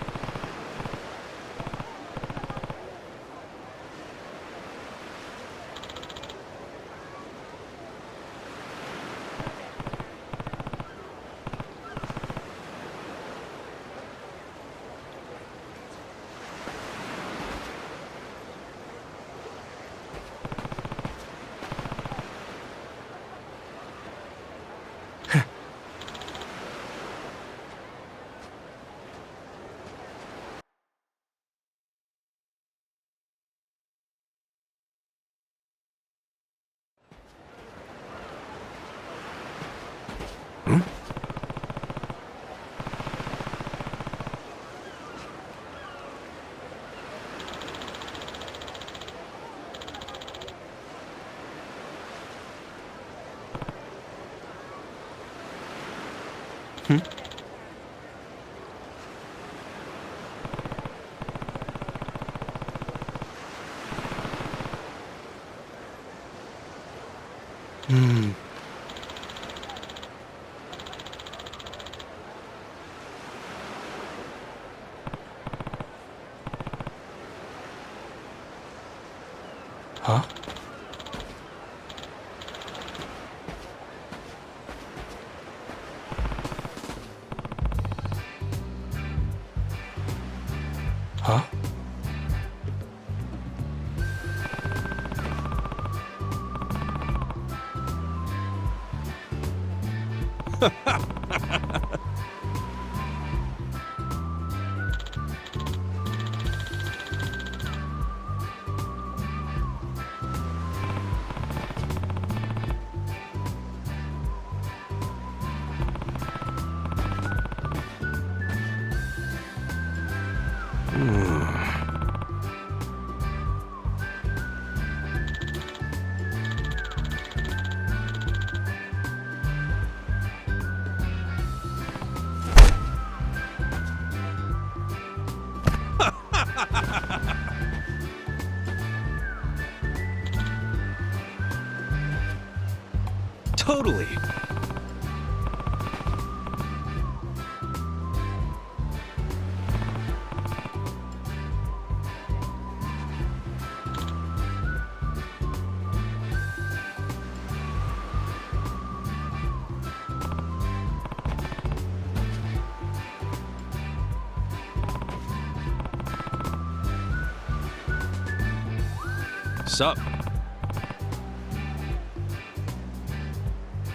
Huh? Huh? Totally. Sup?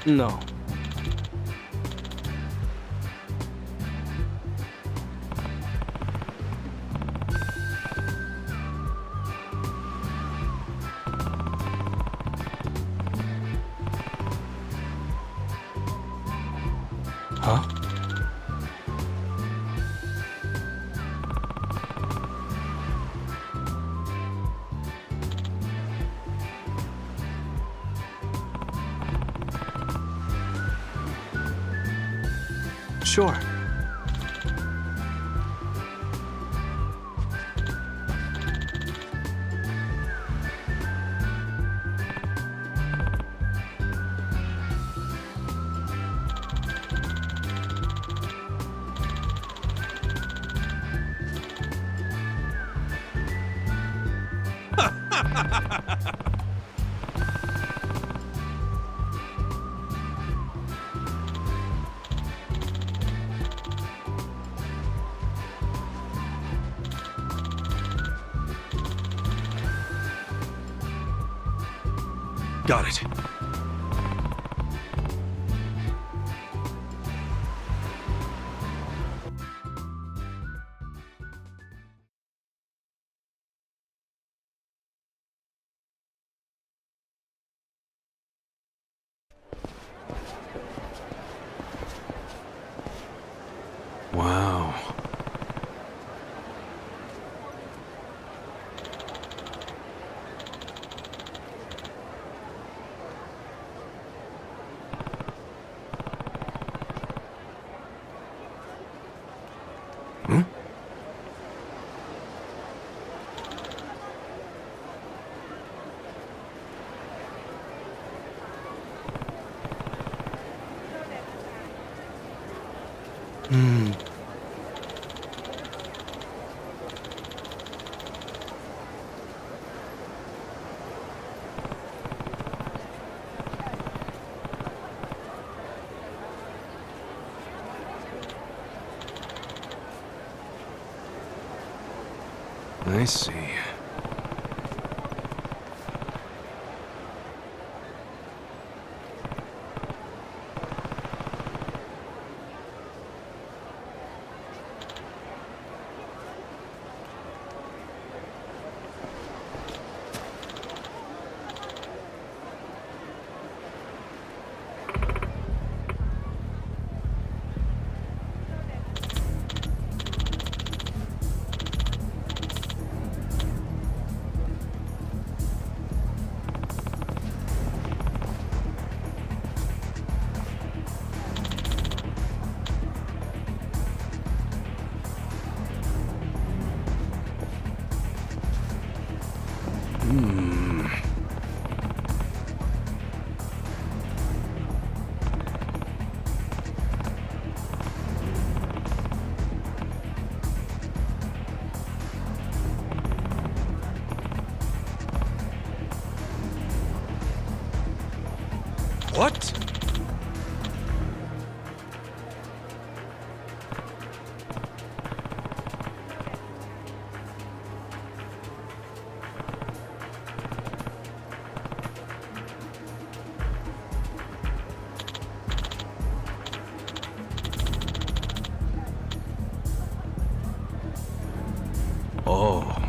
No. Huh? Sure. Got it. Wow. Hmm? Hmm. I see. Hmm. What? Oh.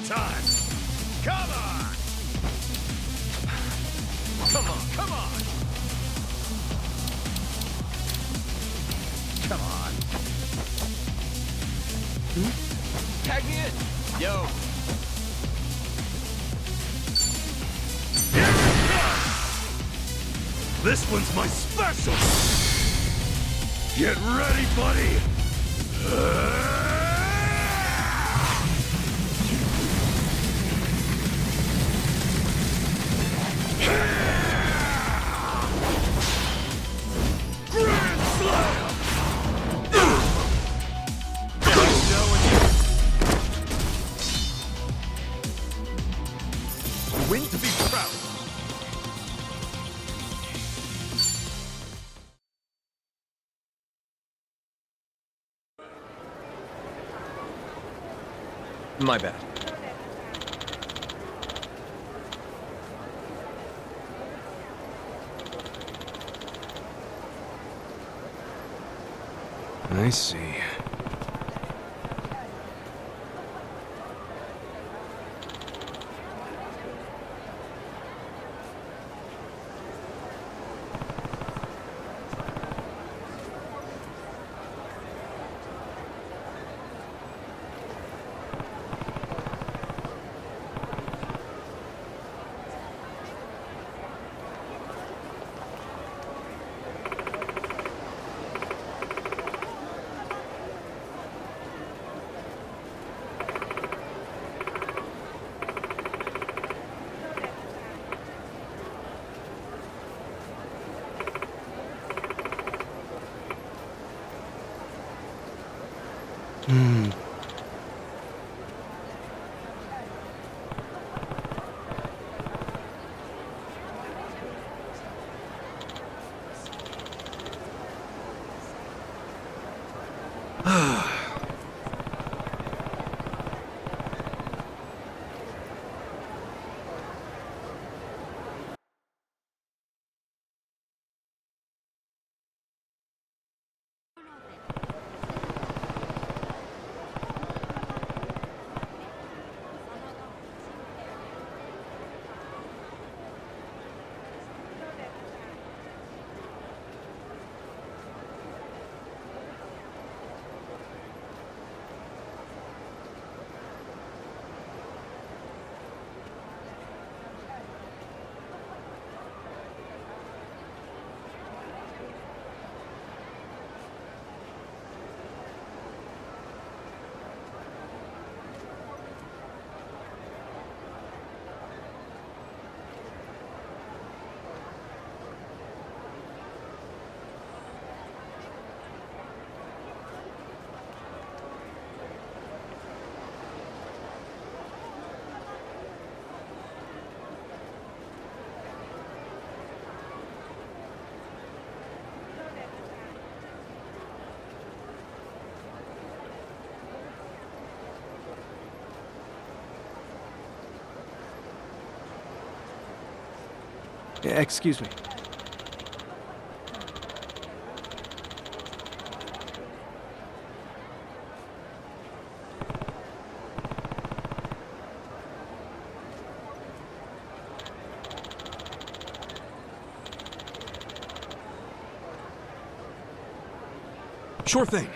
time. Come on! Come on, come on! Come on. Tag me in! Yo! This one's my special! Get ready, buddy! Grand Slam! Win to be proud of. My bad. I see. Excuse me. Sure thing.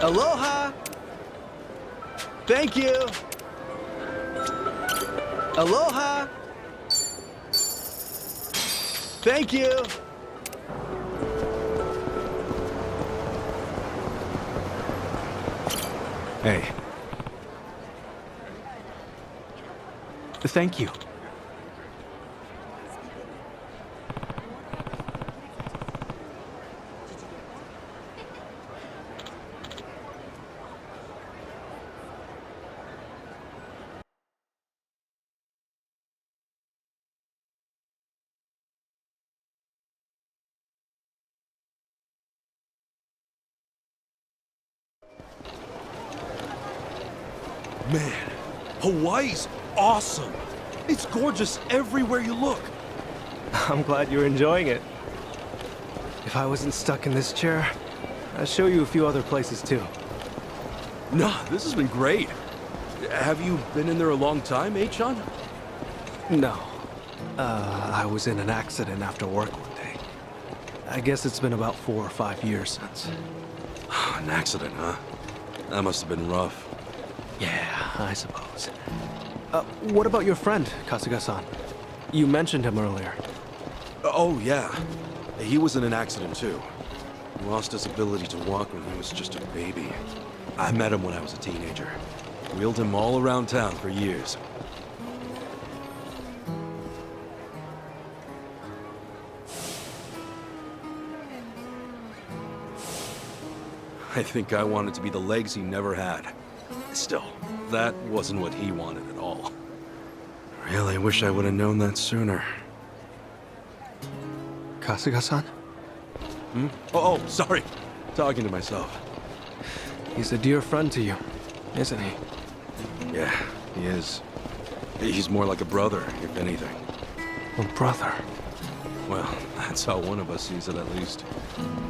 Aloha! Thank you! Aloha! Thank you! Hey. Thank you. Man, Hawaii's awesome. It's gorgeous everywhere you look. I'm glad you're enjoying it. If I wasn't stuck in this chair, I'd show you a few other places too. No, this has been great. Have you been in there a long time, Sean? No. I was in an accident after work one day. I guess it's been about 4 or 5 years since. An accident, huh? That must have been rough. Yeah, I suppose. What about your friend, Kasuga-san? You mentioned him earlier. Oh, yeah. He was in an accident, too. He lost his ability to walk when he was just a baby. I met him when I was a teenager. Wheeled him all around town for years. I think I wanted to be the legs he never had. Still, that wasn't what he wanted at all. Really wish I would have known that sooner. Kasuga-san? Oh, sorry. Talking to myself. He's a dear friend to you, isn't he? Yeah, he is. He's more like a brother, if anything. A brother? Well, that's how one of us sees it, at least.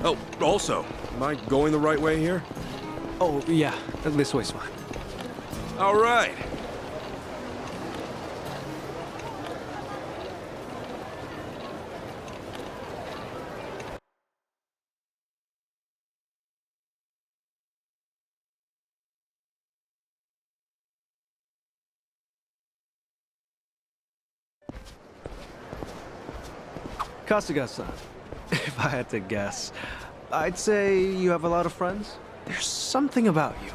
Oh, also, am I going the right way here? Oh, yeah. This way's fine. All right. Kasuga-san, if I had to guess, I'd say you have a lot of friends. There's something about you.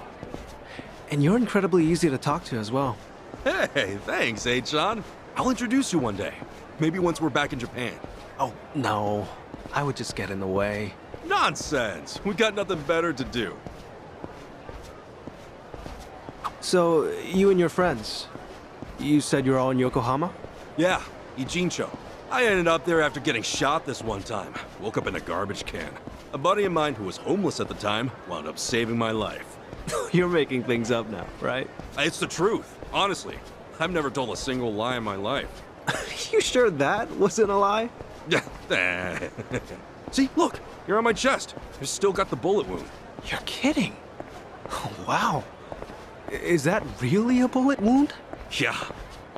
And you're incredibly easy to talk to as well. Hey, thanks, John. I'll introduce you one day. Maybe once we're back in Japan. Oh, no. I would just get in the way. Nonsense! We got nothing better to do. So, you and your friends, you said you're all in Yokohama? Yeah, Ijincho. I ended up there after getting shot this one time. Woke up in a garbage can. A buddy of mine who was homeless at the time wound up saving my life. You're making things up now, right? It's the truth, honestly. I've never told a single lie in my life. You sure that wasn't a lie? See, look, here on my chest. I've still got the bullet wound. You're kidding. Oh, wow. Is that really a bullet wound? Yeah,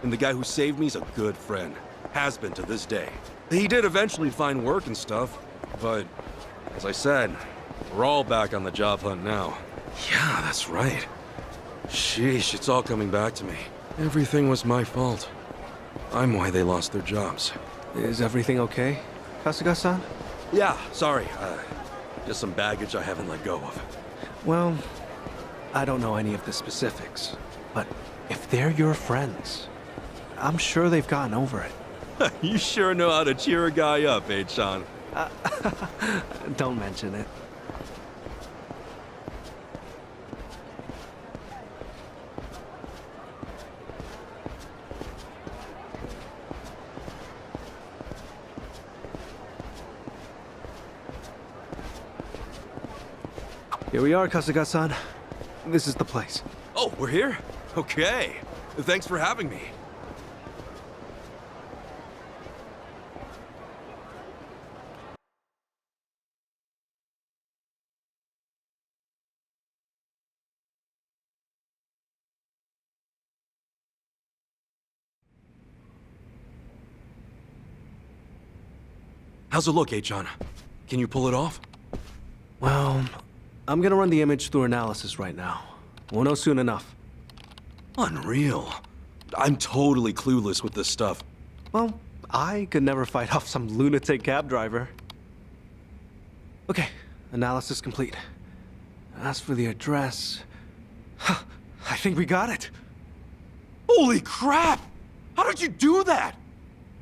and the guy who saved me is a good friend. Has been to this day. He did eventually find work and stuff, but as I said, we're all back on the job hunt now. Yeah, that's right. Sheesh, it's all coming back to me. Everything was my fault. I'm why they lost their jobs. Is everything okay, Kasuga-san? Yeah, sorry. Just some baggage I haven't let go of. Well, I don't know any of the specifics, but if they're your friends, I'm sure they've gotten over it. You sure know how to cheer a guy up, Sean? Don't mention it. Here we are, Kasuga-san. This is the place. Oh, we're here? Okay. Thanks for having me. How's it look, John? Can you pull it off? Well, I'm gonna run the image through analysis right now. We'll know soon enough. Unreal. I'm totally clueless with this stuff. Well, I could never fight off some lunatic cab driver. Okay, analysis complete. As for the address... Huh, I think we got it. Holy crap! How did you do that?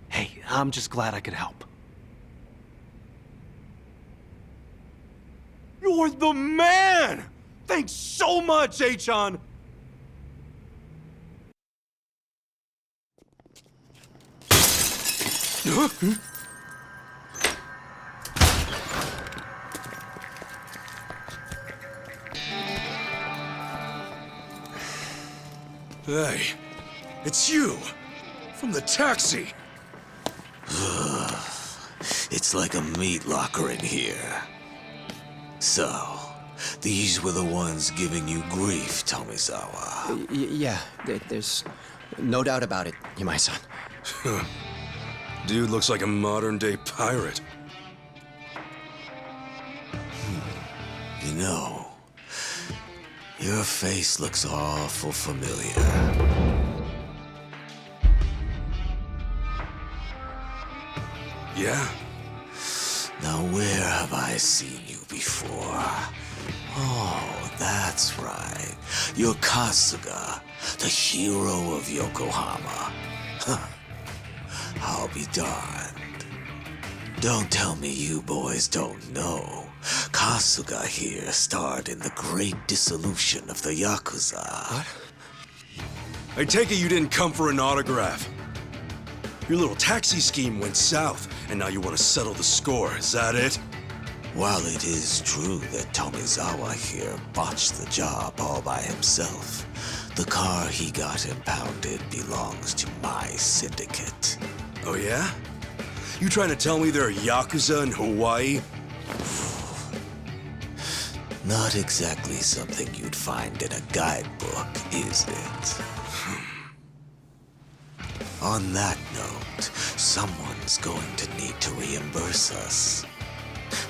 Hey, I'm just glad I could help. You're the man! Thanks so much, Achan! Hey, it's you! From the taxi! It's like a meat locker in here. So, these were the ones giving you grief, Tomizawa. Yeah, there's no doubt about it, Yamai-san. Dude looks like a modern-day pirate. You know, your face looks awful familiar. Yeah? Now where have I seen you before? Oh, that's right. You're Kasuga, the hero of Yokohama. Huh. I'll be darned. Don't tell me you boys don't know. Kasuga here starred in the great dissolution of the Yakuza. What? I take it you didn't come for an autograph. Your little taxi scheme went south, and now you want to settle the score, is that it? While it is true that Tomizawa here botched the job all by himself, the car he got impounded belongs to my syndicate. Oh yeah? You trying to tell me there are Yakuza in Hawaii? Not exactly something you'd find in a guidebook, is it? On that note, someone's going to need to reimburse us.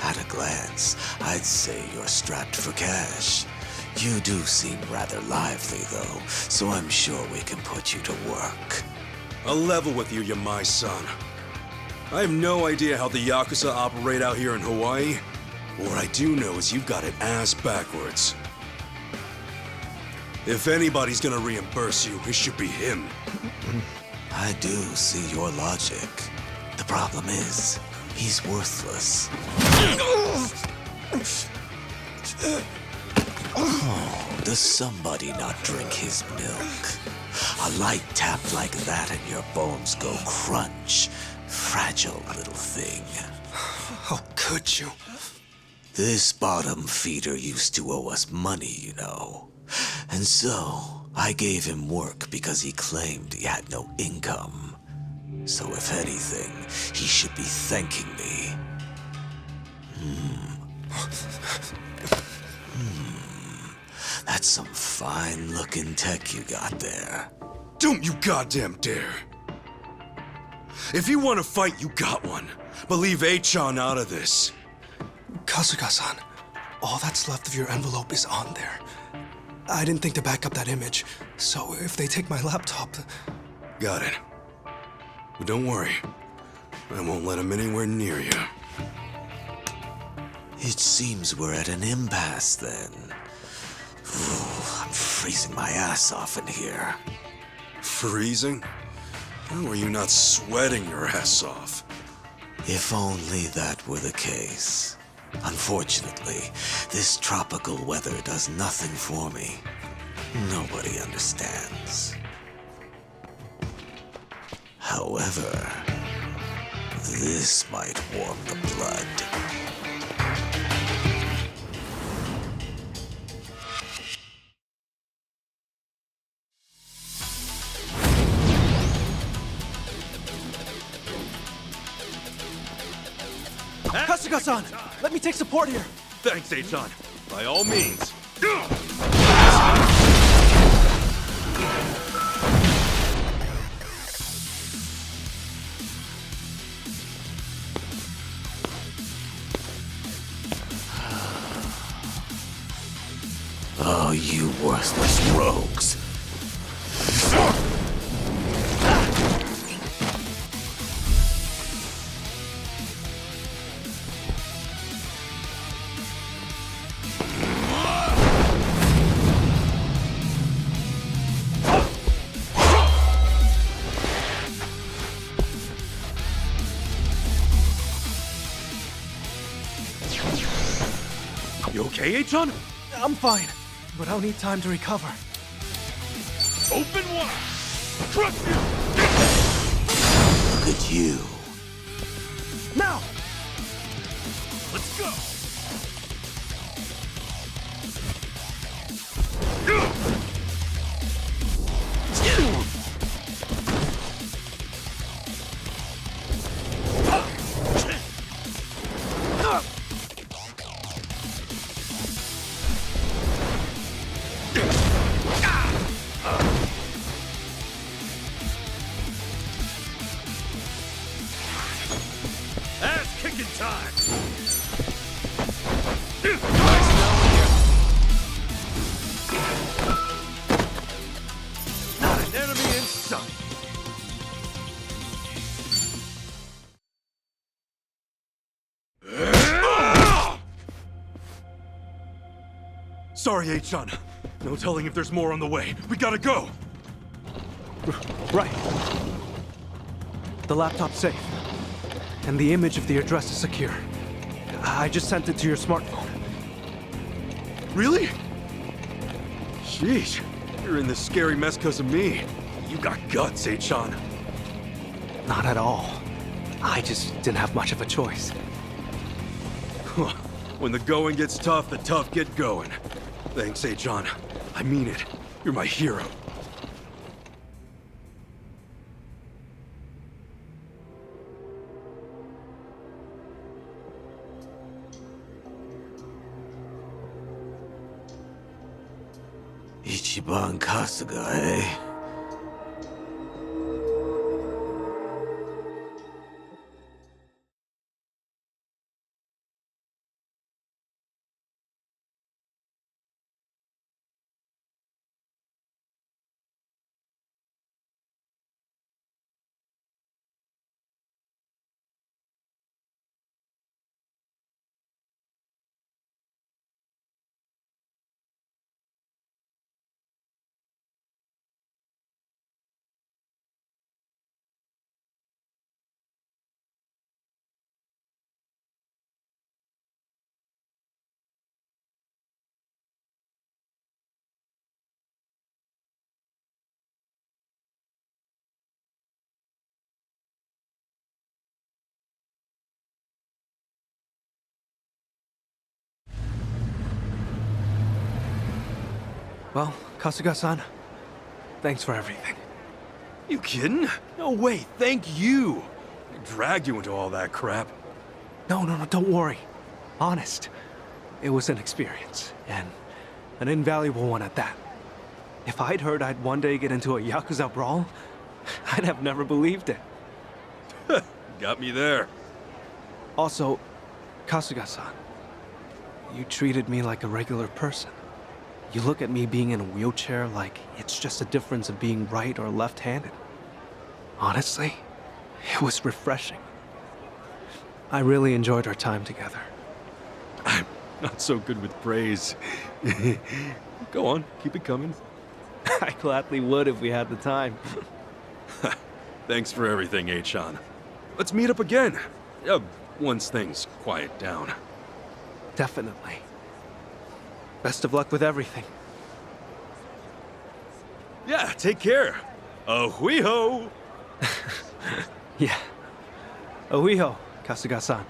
At a glance, I'd say you're strapped for cash. You do seem rather lively, though, so I'm sure we can put you to work. I'll level with you, Yamai-san. I have no idea how the Yakuza operate out here in Hawaii. What I do know is you've got it ass backwards. If anybody's gonna reimburse you, it should be him. I do see your logic. The problem is, he's worthless. Oh, does somebody not drink his milk? A light tap like that and your bones go crunch. Fragile little thing. How could you? This bottom feeder used to owe us money, you know. And so, I gave him work because he claimed he had no income. So if anything, he should be thanking me. That's some fine-looking tech you got there. Don't you goddamn dare. If you want to fight, you got one. But leave Achan out of this. Kasuga-san, all that's left of your envelope is on there. I didn't think to back up that image, so if they take my laptop... Got it. But don't worry. I won't let him anywhere near you. It seems we're at an impasse then. I'm freezing my ass off in here. Freezing? How are you not sweating your ass off? If only that were the case. Unfortunately, this tropical weather does nothing for me. Nobody understands. However, this might warm the blood. Kasuga-san, let me take support here. Thanks, Achan. By all means. Oh, you worthless rogues. You okay, Achan? I'm fine, but I'll need time to recover. Open wide! Crush you! Look at you. Now! Let's go! Ass-kicking time! Not an enemy in sight! Sorry, Achan. No telling if there's more on the way. We gotta go! Right. The laptop's safe. And the image of the address is secure. I just sent it to your smartphone. Really? Sheesh. You're in this scary mess because of me. You got guts, Achan. Not at all. I just didn't have much of a choice. When the going gets tough, the tough get going. Thanks, Achan. I mean it. You're my hero. Ichiban Kasuga, eh? Well, Kasuga-san, thanks for everything. You kidding? No way, thank you! I dragged you into all that crap. No, don't worry. Honest. It was an experience, and an invaluable one at that. If I'd heard I'd one day get into a Yakuza brawl, I'd have never believed it. Got me there. Also, Kasuga-san, you treated me like a regular person. You look at me being in a wheelchair like it's just a difference of being right or left-handed. Honestly, it was refreshing. I really enjoyed our time together. I'm not so good with praise. Go on, keep it coming. I gladly would if we had the time. Thanks for everything, Achan. Let's meet up again. Once things quiet down. Definitely. Best of luck with everything. Yeah, take care. Ahuiho! Yeah. Ohiho, Kasuga-san.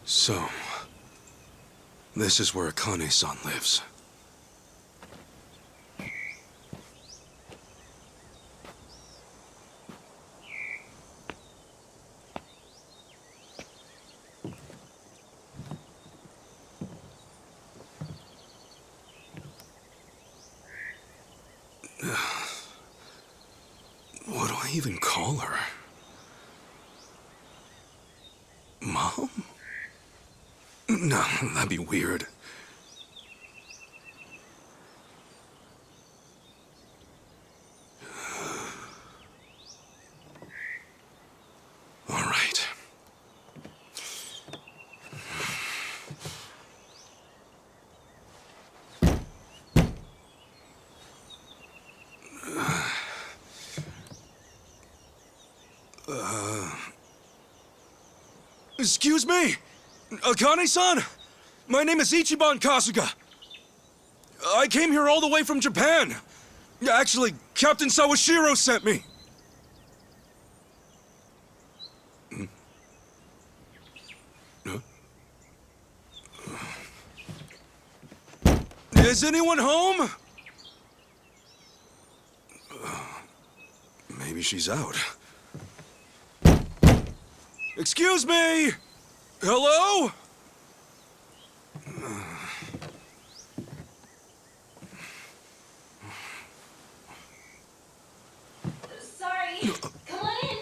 So, this is where Akane-san lives. What do I even call her? Mom? No, that'd be weird. All right. Excuse me? Akane-san? My name is Ichiban Kasuga. I came here all the way from Japan. Actually, Captain Sawashiro sent me. Huh? Is anyone home? Maybe she's out. Excuse me! Hello? Sorry. Come on in.